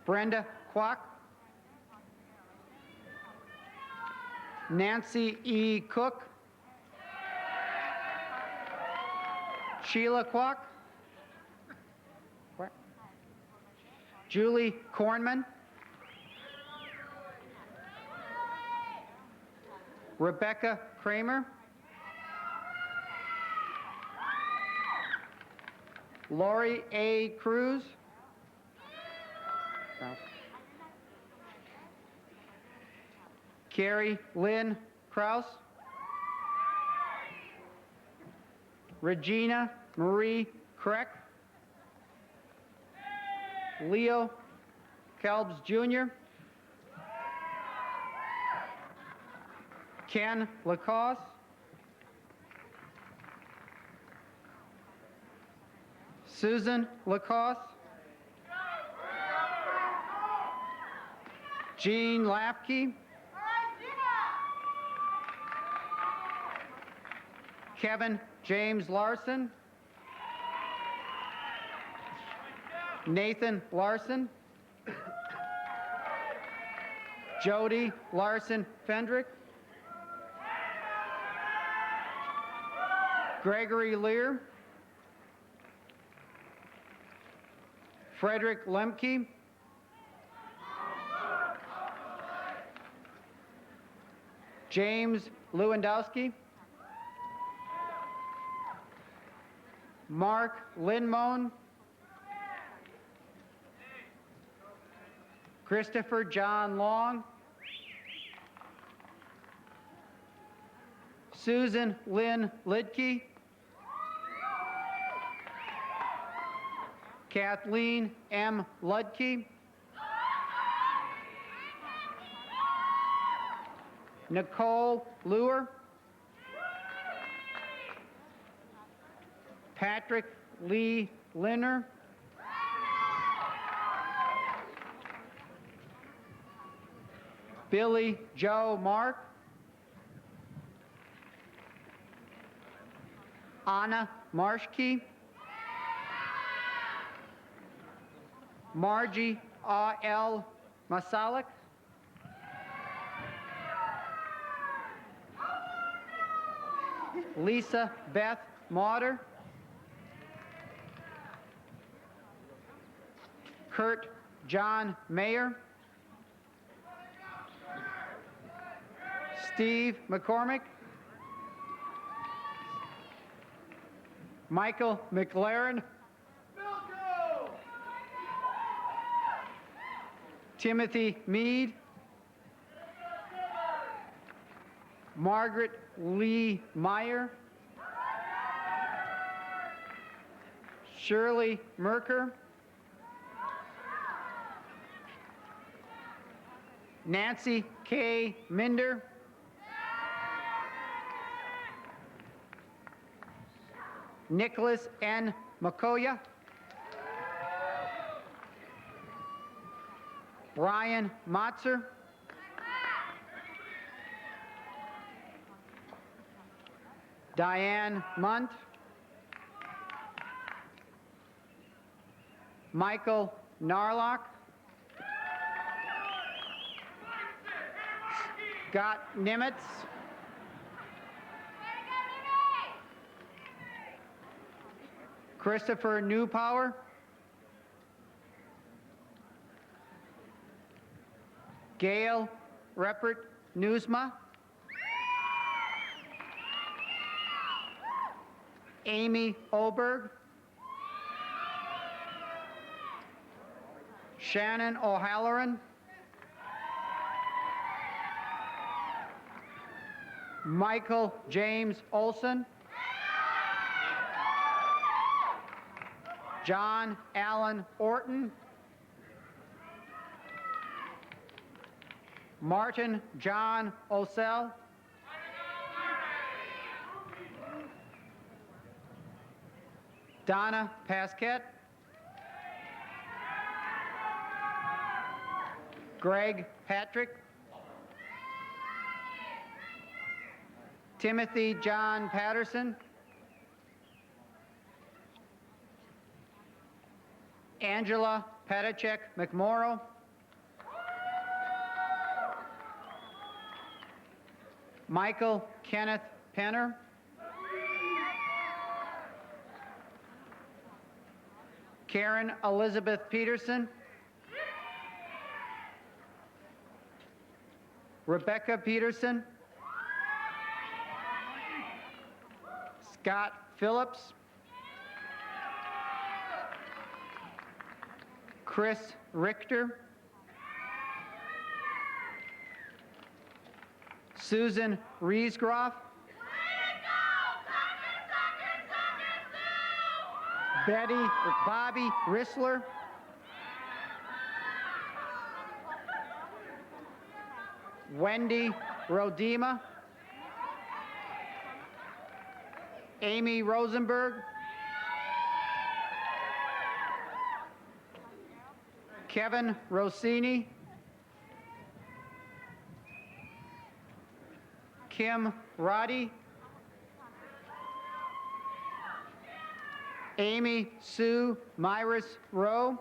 Brenda Kwok, Nancy E. Cook, Sheila Kwok, Julie Kornman, Rebecca Kramer, Lori A. Cruz, Carrie Lynn Kraus, Regina Marie Kreck. Leo Kelbs Jr. Ken Lacoste. Susan Lacoste. Jean Lapke. Kevin James Larson. Nathan Larson. Jody Larson Fendrick. Gregory Lear. Frederick Lemke. James Lewandowski. Mark Lindmon. Christopher John Long. Susan Lynn Lidke. Kathleen M. Ludke. Nicole Luer. Patrick Lee Linner. Billy Joe Mark. Anna Marshke. Margie R.L. Masalik. Lisa Beth Mauder. Kurt John Mayer. Steve McCormick. Michael McLaren. Timothy Mead. Margaret Lee Meyer. Shirley Merker. Nancy K. Minder. Nicholas N. McCoya. Brian Motzer. Diane Munt. Michael Narlock. Scott Nimitz. Christopher Newpower. Gail Reppert Newsma. Amy Oberg. Shannon O'Halloran. Michael James Olson. John Allen Orton. Martin John Osell. Donna Pasquette. Greg Patrick. Timothy John Patterson. Angela Petacek McMorrow. Michael Kenneth Penner. Karen Elizabeth Peterson. Rebecca Peterson. Scott Phillips. Chris Richter. Susan Riesgroff. Bobby Rissler. Wendy Rodema. Amy Rosenberg. Kevin Rossini. Kim Roddy. Amy Sue Myris Rowe.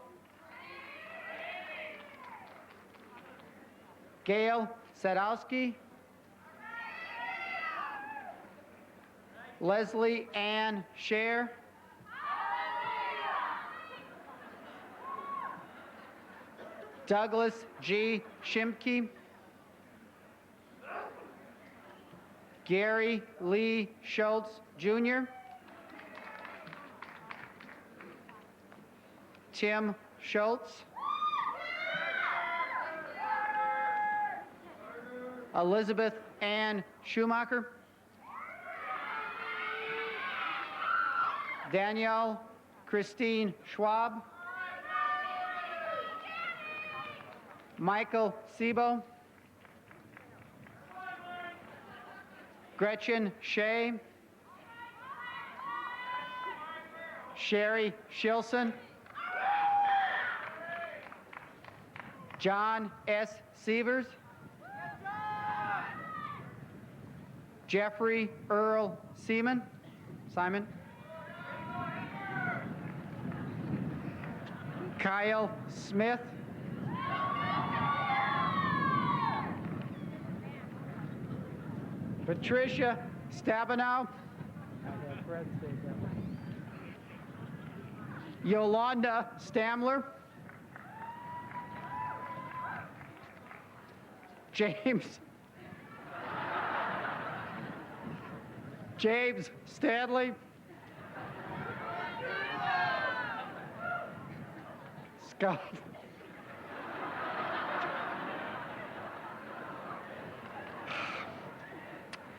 Gail Sadowski. Leslie Ann Scher. Douglas G. Shimke. Gary Lee Schultz, Jr. Tim Schultz. Elizabeth Ann Schumacher. Danielle Christine Schwab. Michael Sebo. Gretchen Shea. Sherry Shilson. John S. Sievers. Jeffrey Earl Simon. Kyle Smith. Patricia Stabenow. Yolanda Stamler. James Stanley.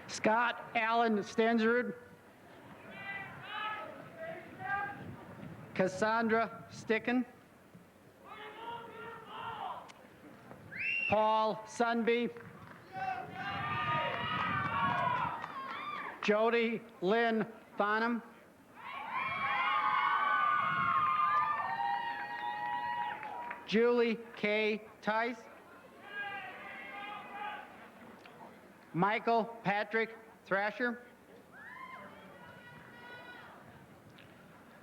Scott Allen Stensrud. Cassandra Sticken. Paul Sunby. Jody Lynn Bonham. Julie K. Tice. Michael Patrick Thrasher.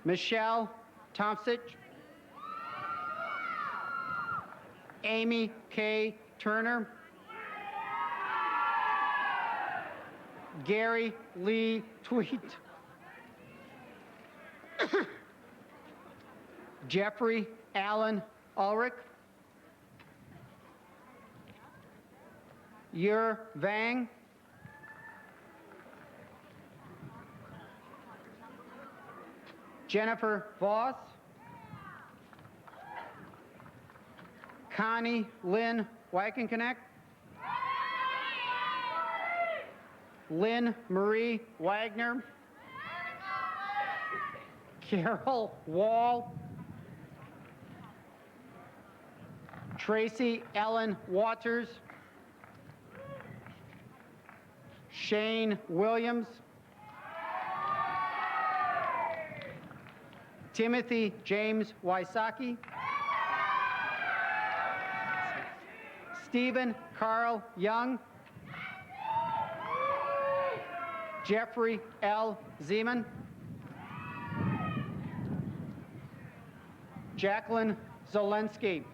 Michelle Tomsich. Amy K. Turner. Gary Lee Tweet. Jeffrey Allen Ulrich. Yer Vang. Jennifer Voss. Connie Lynn Wykenconnect. Lynn Marie Wagner. Carol Wall. Tracy Ellen Waters. Shane Williams. Timothy James Wysocki. Stephen Carl Young. Jeffrey L. Zeman. Jacqueline Zelensky.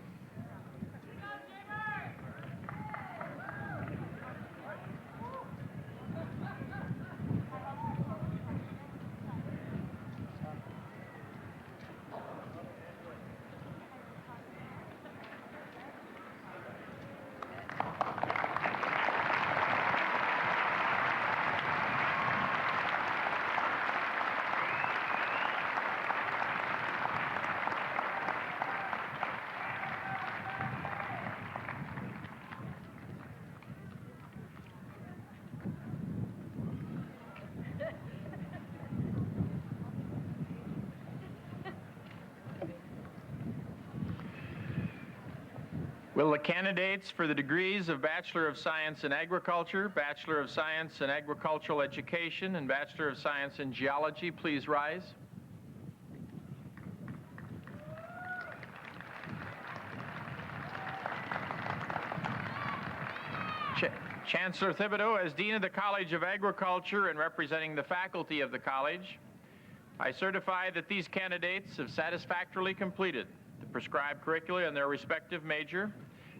Will the candidates for the degrees of Bachelor of Science in Agriculture, Bachelor of Science in Agricultural Education, and Bachelor of Science in Geology please rise? Chancellor Thibodeau, as Dean of the College of Agriculture and representing the faculty of the college, I certify that these candidates have satisfactorily completed the prescribed curricula in their respective major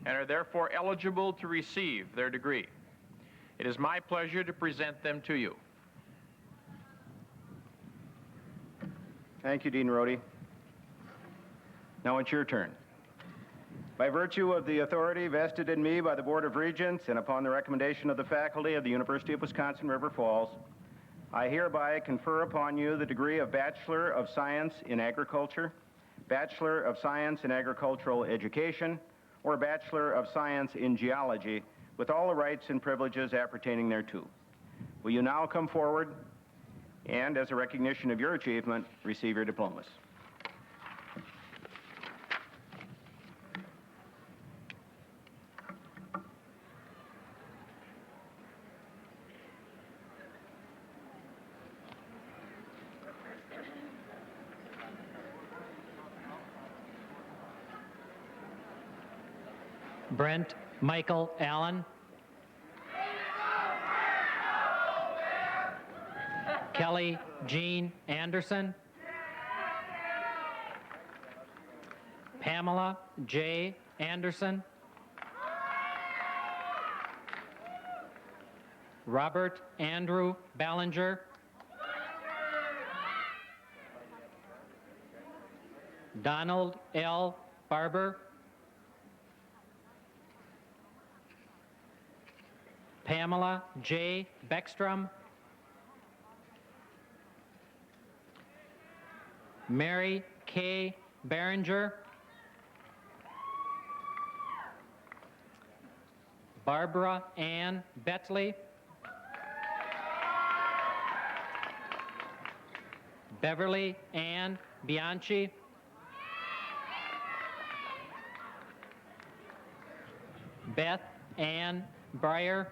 and are therefore eligible to receive their degree. It is my pleasure to present them to you. Thank you, Dean Rohde. Now it's your turn. By virtue of the authority vested in me by the Board of Regents and upon the recommendation of the faculty of the University of Wisconsin-River Falls, I hereby confer upon you the degree of Bachelor of Science in Agriculture, Bachelor of Science in Agricultural Education, or Bachelor of Science in Geology, with all the rights and privileges appertaining thereto. Will you now come forward and, as a recognition of your achievement, receive your diplomas? Brent Michael Allen. Kelly Jean Anderson. Pamela J. Anderson. Robert Andrew Ballinger. Donald L. Barber. Pamela J. Beckstrom. Mary K. Behringer. Barbara Ann Betley. Beverly Ann Bianchi. Beth Ann Breyer.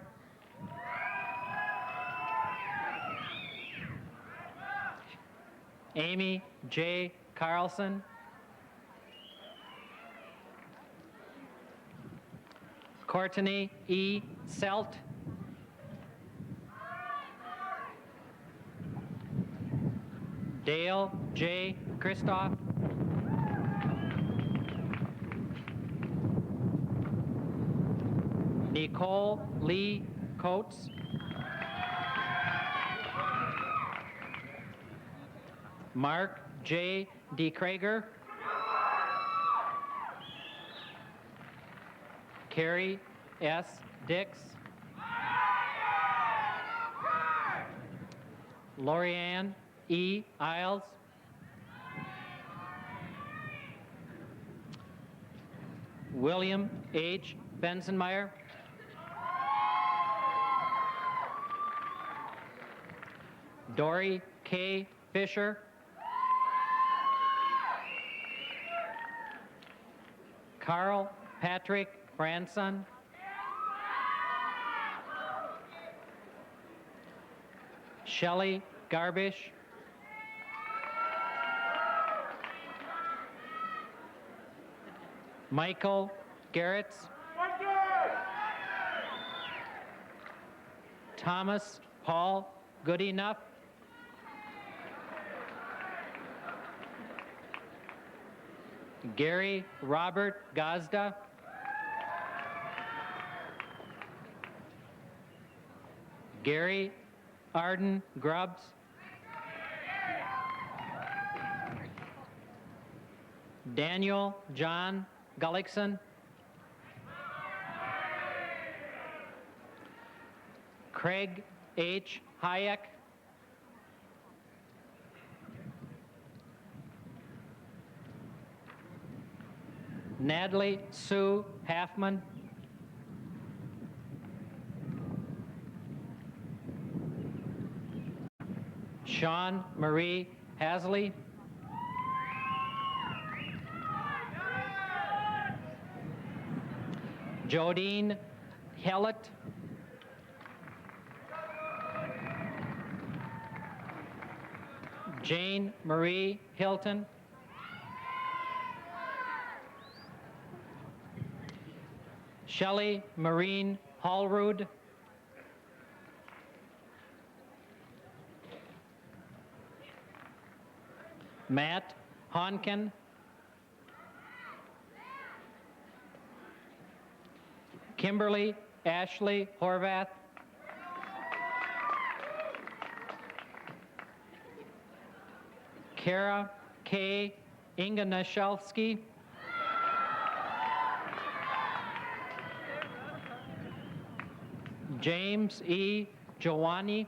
Amy J. Carlson. Courtney E. Selt. Dale J. Christoph. Nicole Lee Coates. Mark J. DeKrager. Carrie S. Dix. Lorianne E. Isles. William H. Bensenmeyer. Dory K. Fisher. Carl Patrick Branson. Shelley Garbish. Michael Garretts. Thomas Paul Goodenough. Gary Robert Gazda. Gary Arden Grubbs. Daniel John Gullickson. Craig H. Hayek. Natalie Sue Halfman. Sean Marie Hasley. Jodine Hellett, Jane Marie Hilton, Shelley Marine Hallrud, Matt Honken, Kimberly Ashley Horvath, Kara K. Inganashelsky, James E. Jawani,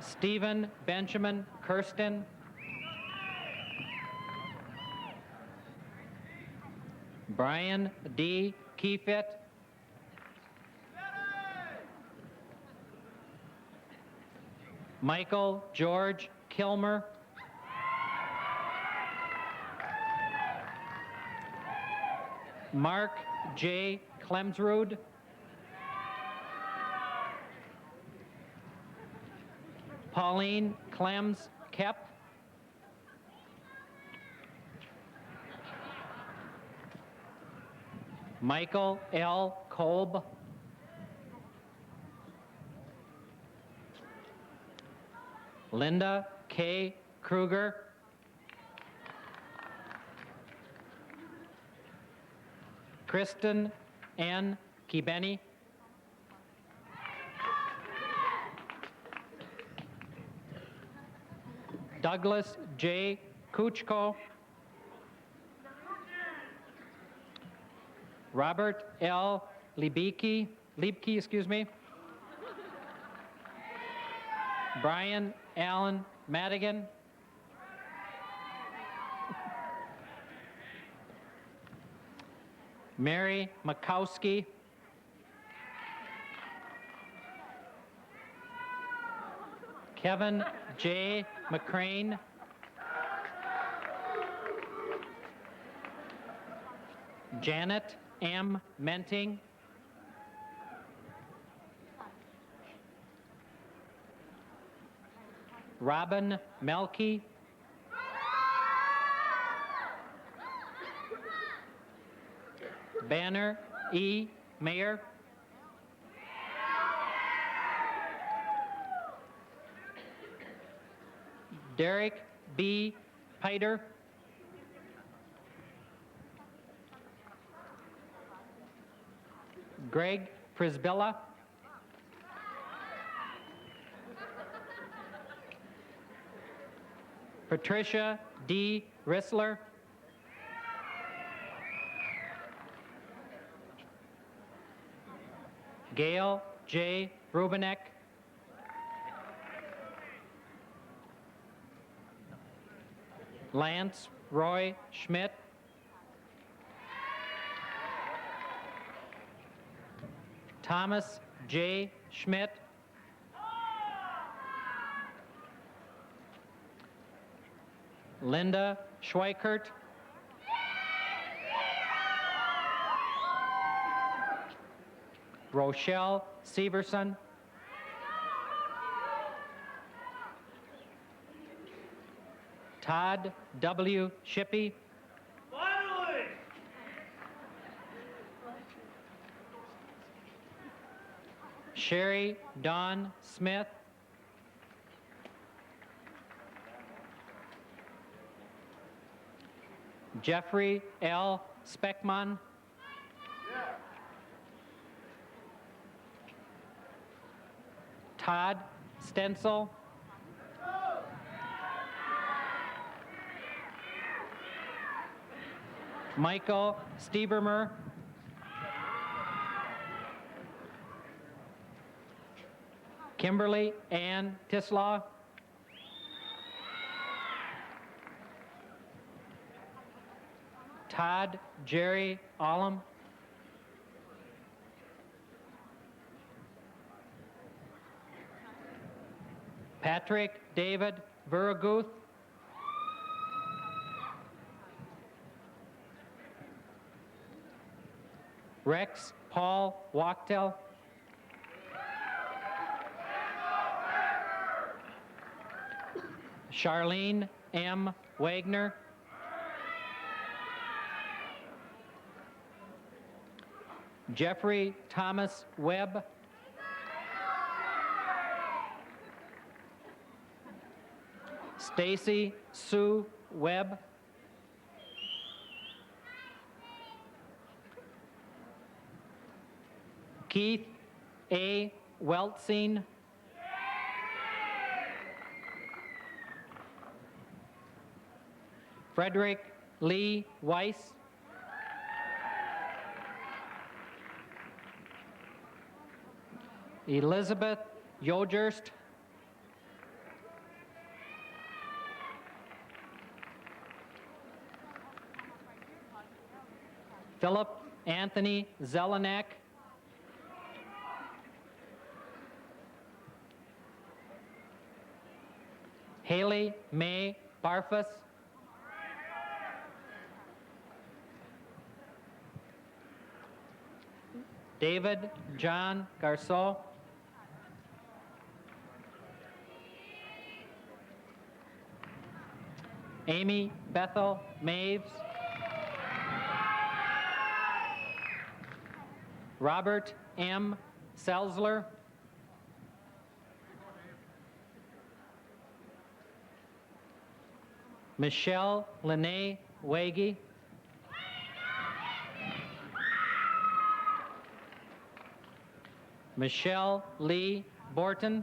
Stephen Benjamin Kirsten, Brian D. Keefit, Michael George Kilmer, Mark J. Klemsrud, Pauline Clems Kep, Michael L. Kolb, Linda K. Kruger, Kristen N. Kibeni, Douglas J. Kuchko, Robert L. Liebke, Brian Allen Madigan, Mary Makowski, Kevin J. McCrane, Janet M. Menting, Robin Melke, Banner E. Mayer, Derek B. Piter, Greg Prisbilla, Patricia D. Rissler, Gail J. Rubinek, Lance Roy Schmidt, Thomas J. Schmidt, Linda Schweikert, Rochelle Severson, Todd W. Shippey, Sherry Dawn Smith, Jeffrey L. Speckman, Todd Stencil, Michael Stevermer, Kimberly Ann Tislaw, Todd Jerry Olam, Patrick David Veraguth, Rex Paul Wachtel. Charlene M. Wagner. Jeffrey Thomas Webb. Stacy Sue Webb. Keith A. Weltzine. Frederick Lee Weiss. Elizabeth Yogerst. Philip Anthony Zelenak. Haley May Barfus. David John Garceau. Amy Bethel Maves. Robert M. Selzler. Michelle Lene Wagey. Michelle Lee Borton.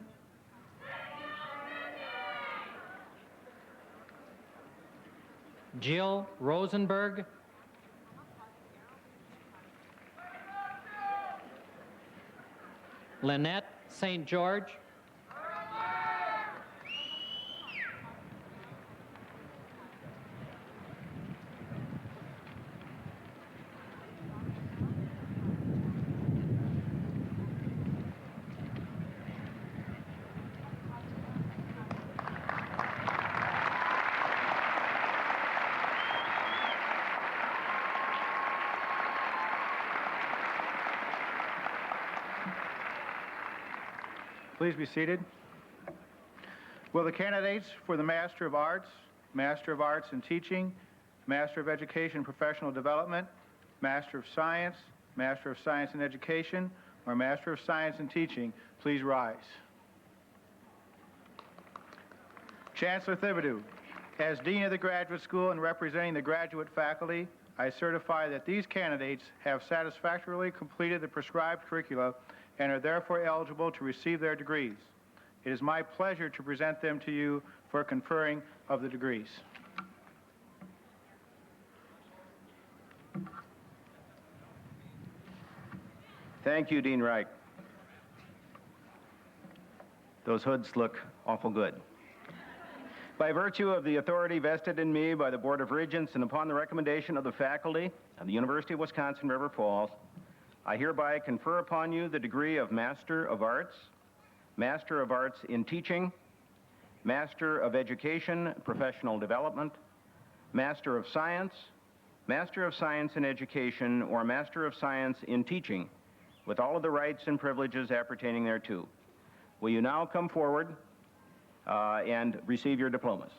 Jill Rosenberg. Lynette St. George. Please be seated. Will the candidates for the Master of Arts in Teaching, Master of Education and Professional Development, Master of Science in Education, or Master of Science in Teaching, please rise. Chancellor Thibodeau, as Dean of the Graduate School and representing the graduate faculty, I certify that these candidates have satisfactorily completed the prescribed curricula and are therefore eligible to receive their degrees. It is my pleasure to present them to you for conferring of the degrees. Thank you, Dean Reich. Those hoods look awful good. By virtue of the authority vested in me by the Board of Regents and upon the recommendation of the faculty of the University of Wisconsin-River Falls, I hereby confer upon you the degree of Master of Arts in Teaching, Master of Education, Professional Development, Master of Science in Education, or Master of Science in Teaching, with all of the rights and privileges appertaining thereto. Will you now come forward and receive your diplomas?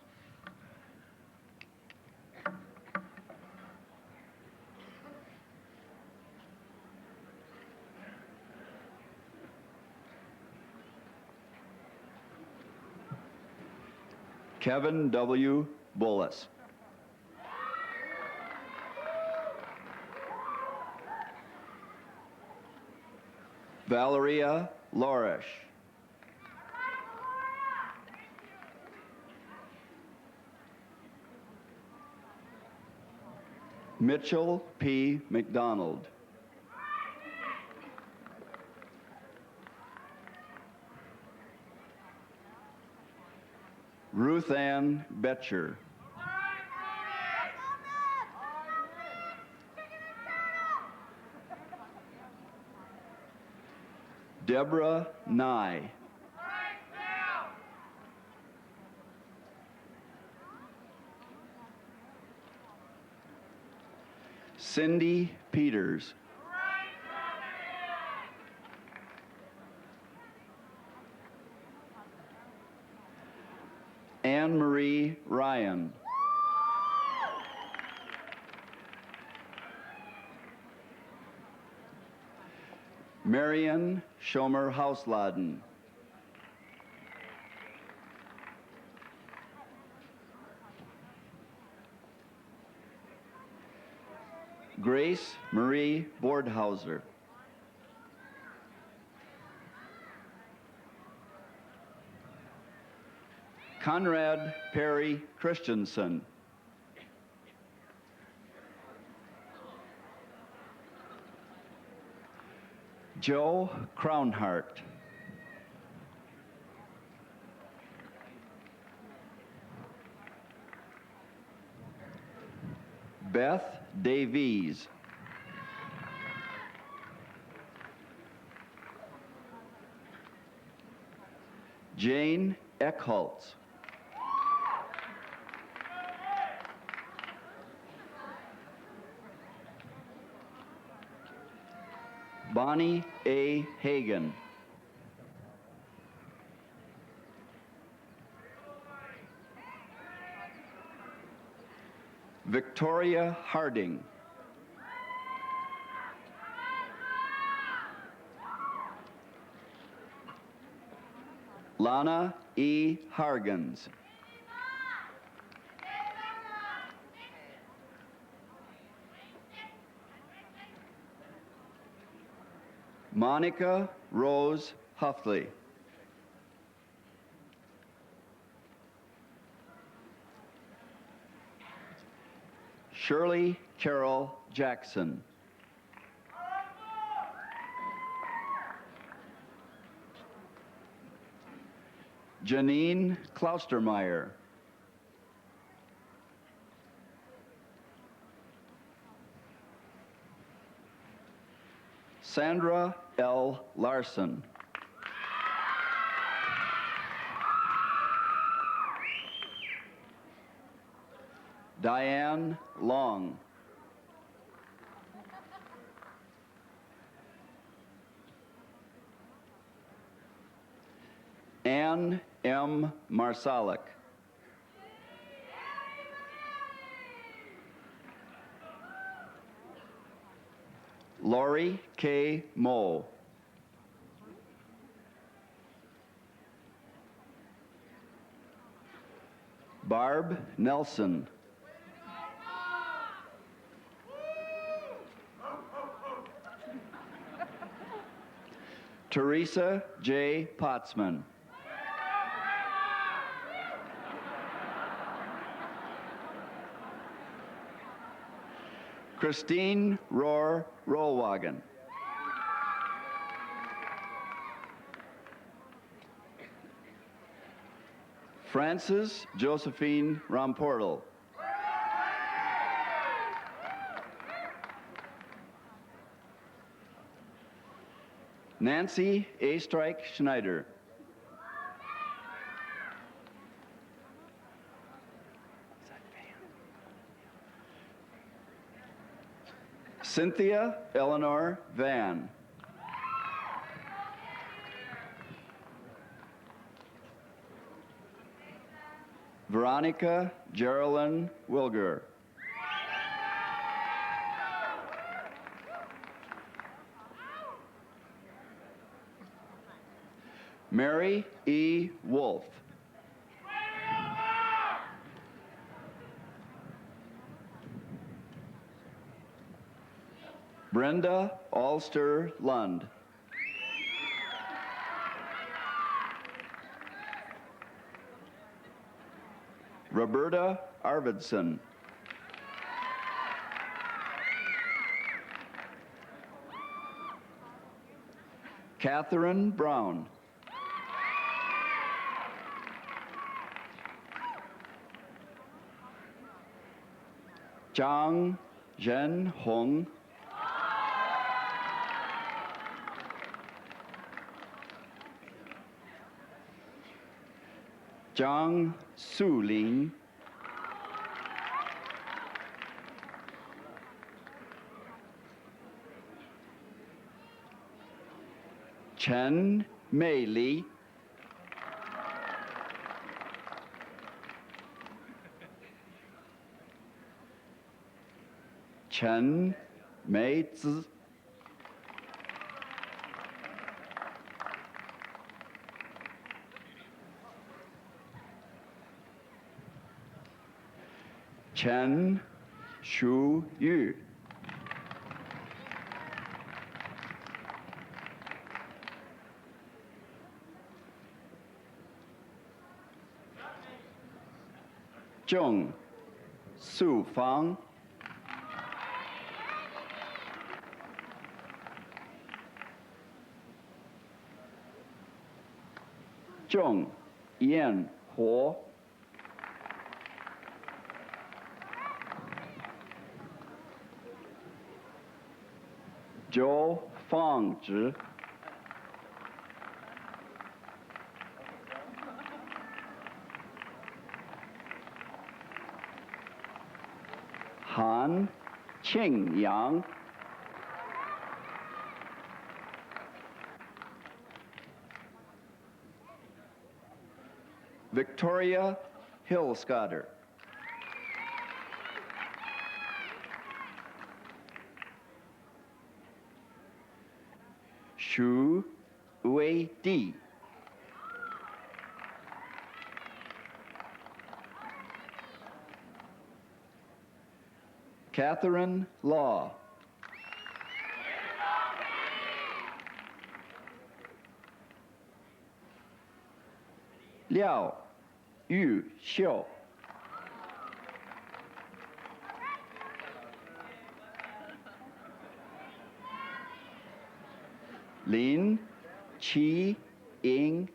Kevin W. Bullis. Valeria Lorish. Mitchell P. McDonald. Ruth Ann Betcher. Deborah Nye. Cindy Peters. Anne Marie Ryan. Marion Schomer Hausladen. Grace Marie Bordhauser. Conrad Perry Christensen. Joe Crownhart. Beth Davies. Jane Eckholtz. Bonnie A. Hagan. Victoria Harding. Lana E. Hargens. Monica Rose Huffley. Shirley Carol Jackson. Janine Klaustermeyer. Sandra L. Larson. Diane Long. Ann M. Marsalik. Lori K. Moe. Barb Nelson. Teresa J. Potsman. Christine Rohr Rollwagen. Frances Josephine Ramportal. Nancy A. Strike Schneider. Cynthia Eleanor Van. Veronica Geraldine Wilger. Mary E. Wolf. Brenda Alster Lund. Roberta Arvidsson. Catherine Brown. Zhang Zhen Hong. Zhang Sulin. Chen Mei Li. 陈梅姿。陈淑玉。郑素芳。郑燕活。周放直。韩庆阳。Victoria Hillscotter. Xu Wei Di. Catherine Law. Liao Yu Xiu. Lin Qi Ying.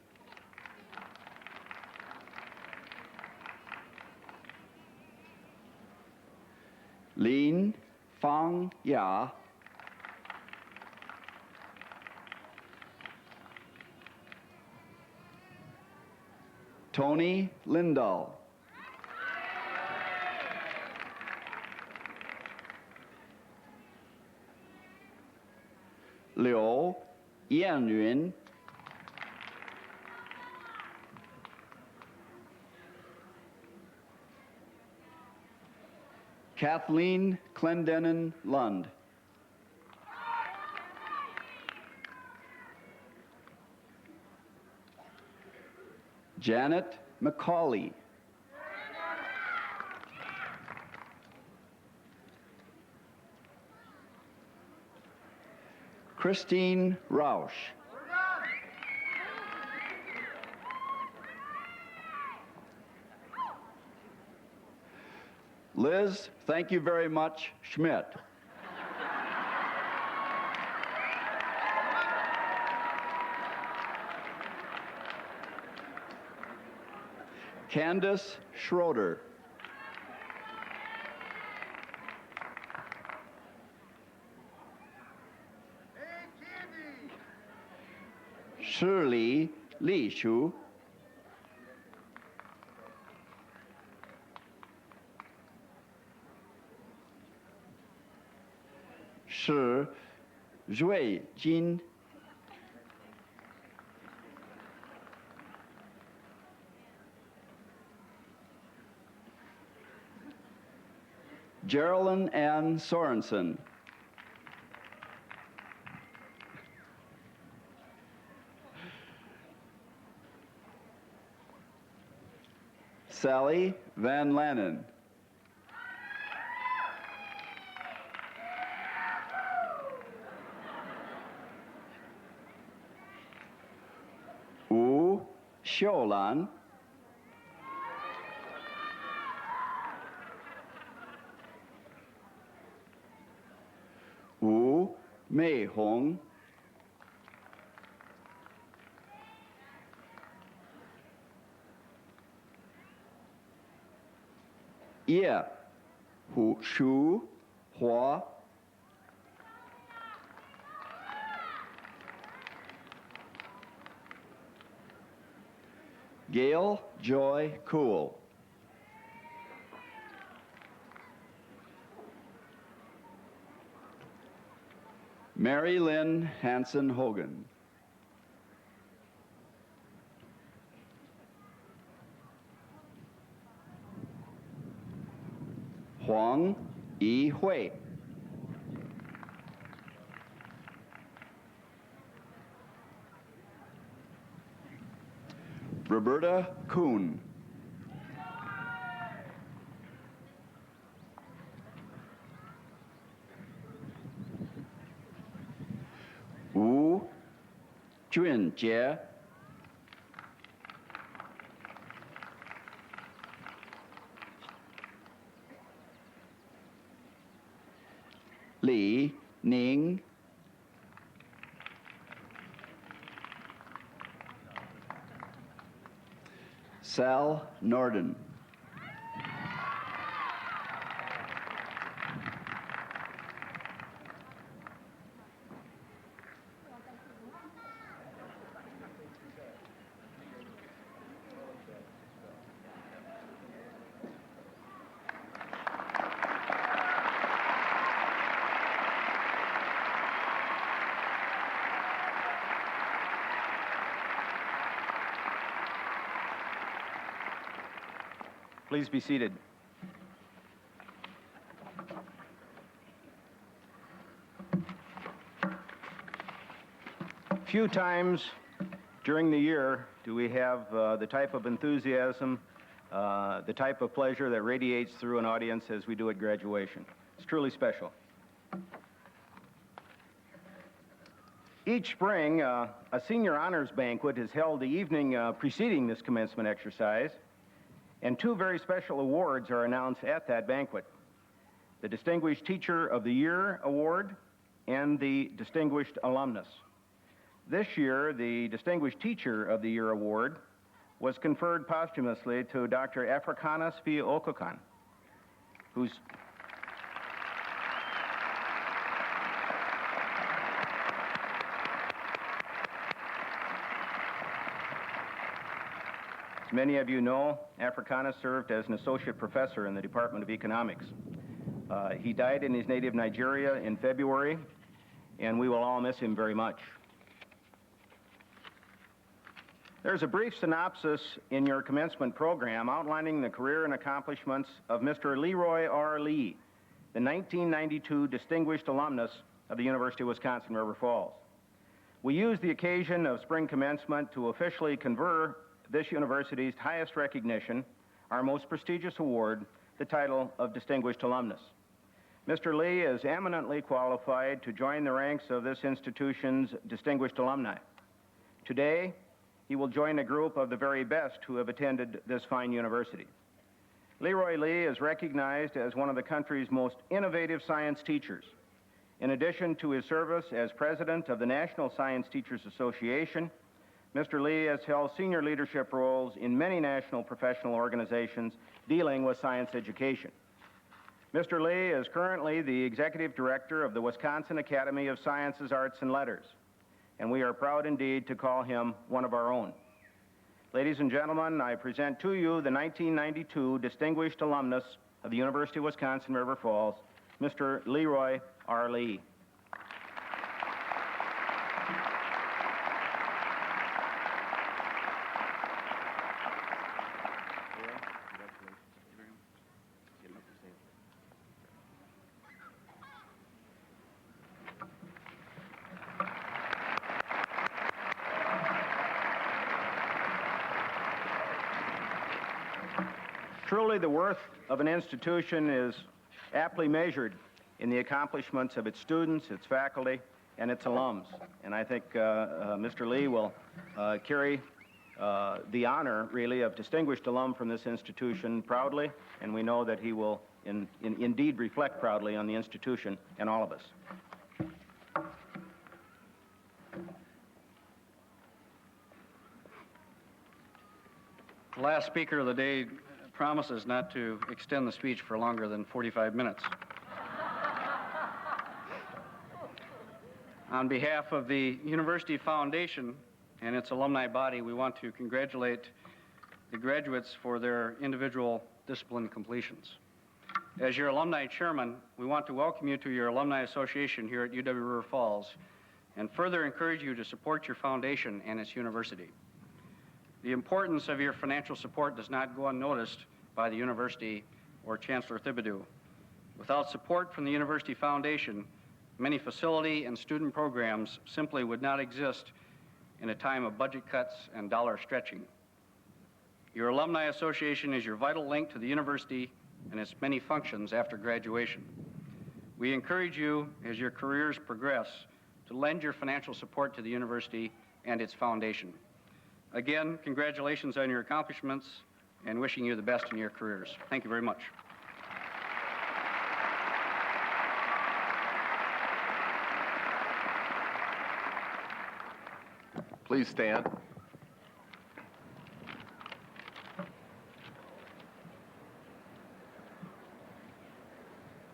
Lin Fang Ya. Tony Lindahl. Liu Yanyun. Kathleen Clendenin Lund. Janet McCauley. Christine Rausch. Liz, thank you very much, Schmidt. Candace Schroeder. Shirley Li-Zhi. Shi Ruijin. Geraldine Ann Sorensen. Sally Van Lannen. Wu Xiulan. Wu Meihong. Ye Hu Shu Hua. Gail Joy Cool. Mary Lynn Hanson Hogan. Huang Yi Hui. Roberta Kuhn. Wu Junjie. Li Ning. Sal Norden. Please be seated. Few times during the year do we have the type of enthusiasm, the type of pleasure that radiates through an audience as we do at graduation. It's truly special. Each spring, a senior honors banquet is held the evening preceding this commencement exercise, and two very special awards are announced at that banquet: the Distinguished Teacher of the Year Award and the Distinguished Alumnus. This year, the Distinguished Teacher of the Year Award was conferred posthumously to Dr. Africanus V. Okokan, who's many of you know, Africanus served as an associate professor in the Department of Economics. He died in his native Nigeria in February, and we will all miss him very much. There's a brief synopsis in your commencement program outlining the career and accomplishments of Mr. Leroy R. Lee, the 1992 Distinguished Alumnus of the University of Wisconsin River Falls. We use the occasion of spring commencement to officially confer this university's highest recognition, our most prestigious award, the title of Distinguished Alumnus. Mr. Lee is eminently qualified to join the ranks of this institution's distinguished alumni. Today, he will join a group of the very best who have attended this fine university. Leroy Lee is recognized as one of the country's most innovative science teachers. In addition to his service as president of the National Science Teachers Association, Mr. Lee has held senior leadership roles in many national professional organizations dealing with science education. Mr. Lee is currently the executive director of the Wisconsin Academy of Sciences, Arts, and Letters, and we are proud indeed to call him one of our own. Ladies and gentlemen, I present to you the 1992 Distinguished Alumnus of the University of Wisconsin River Falls, Mr. Leroy R. Lee. Truly, the worth of an institution is aptly measured in the accomplishments of its students, its faculty, and its alums. And I think Mr. Lee will carry the honor, really, of distinguished alum from this institution proudly, and we know that he will indeed reflect proudly on the institution and all of us. The last speaker of the day promises not to extend the speech for longer than 45 minutes. On behalf of the University Foundation and its alumni body, we want to congratulate the graduates for their individual discipline completions. As your alumni chairman, we want to welcome you to your alumni association here at UW River Falls and further encourage you to support your foundation and its university. The importance of your financial support does not go unnoticed by the university or Chancellor Thibodeau. Without support from the University Foundation, many facility and student programs simply would not exist in a time of budget cuts and dollar stretching. Your Alumni Association is your vital link to the university and its many functions after graduation. We encourage you, as your careers progress, to lend your financial support to the university and its foundation. Again, congratulations on your accomplishments and wishing you the best in your careers. Thank you very much. Please stand.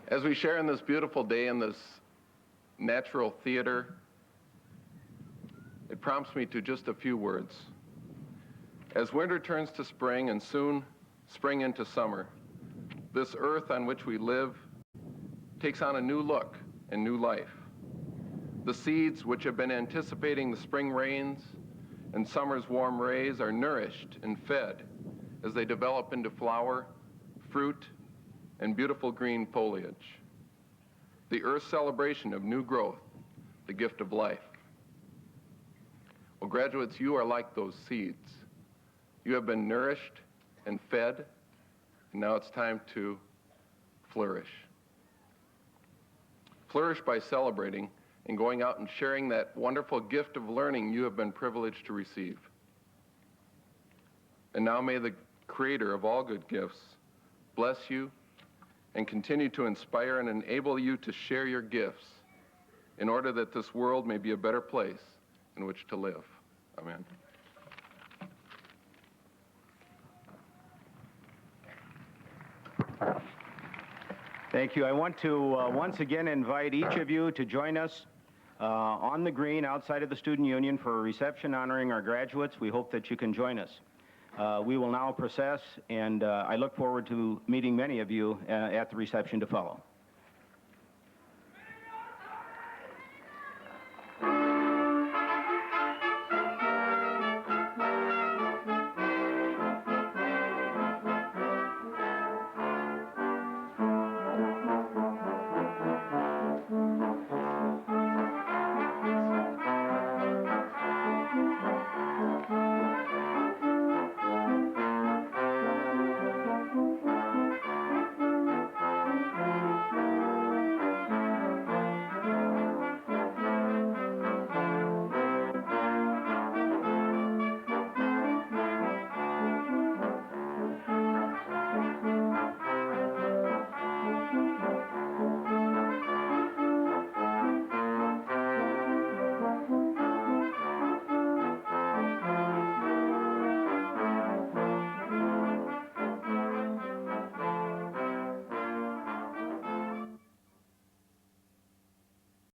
As we share in this beautiful day in this natural theater, it prompts me to just a few words. As winter turns to spring and soon spring into summer, this earth on which we live takes on a new look and new life. The seeds which have been anticipating the spring rains and summer's warm rays are nourished and fed as they develop into flower, fruit, and beautiful green foliage. The earth's celebration of new growth, the gift of life. Well, graduates, you are like those seeds. You have been nourished and fed, and now it's time to flourish. Flourish by celebrating and going out and sharing that wonderful gift of learning you have been privileged to receive. And now may the Creator of all good gifts bless you and continue to inspire and enable you to share your gifts in order that this world may be a better place in which to live. Amen. Thank you. I want to once again invite each of you to join us on the green outside of the Student Union for a reception honoring our graduates. We hope that you can join us. We will now process, and I look forward to meeting many of you at the reception to follow.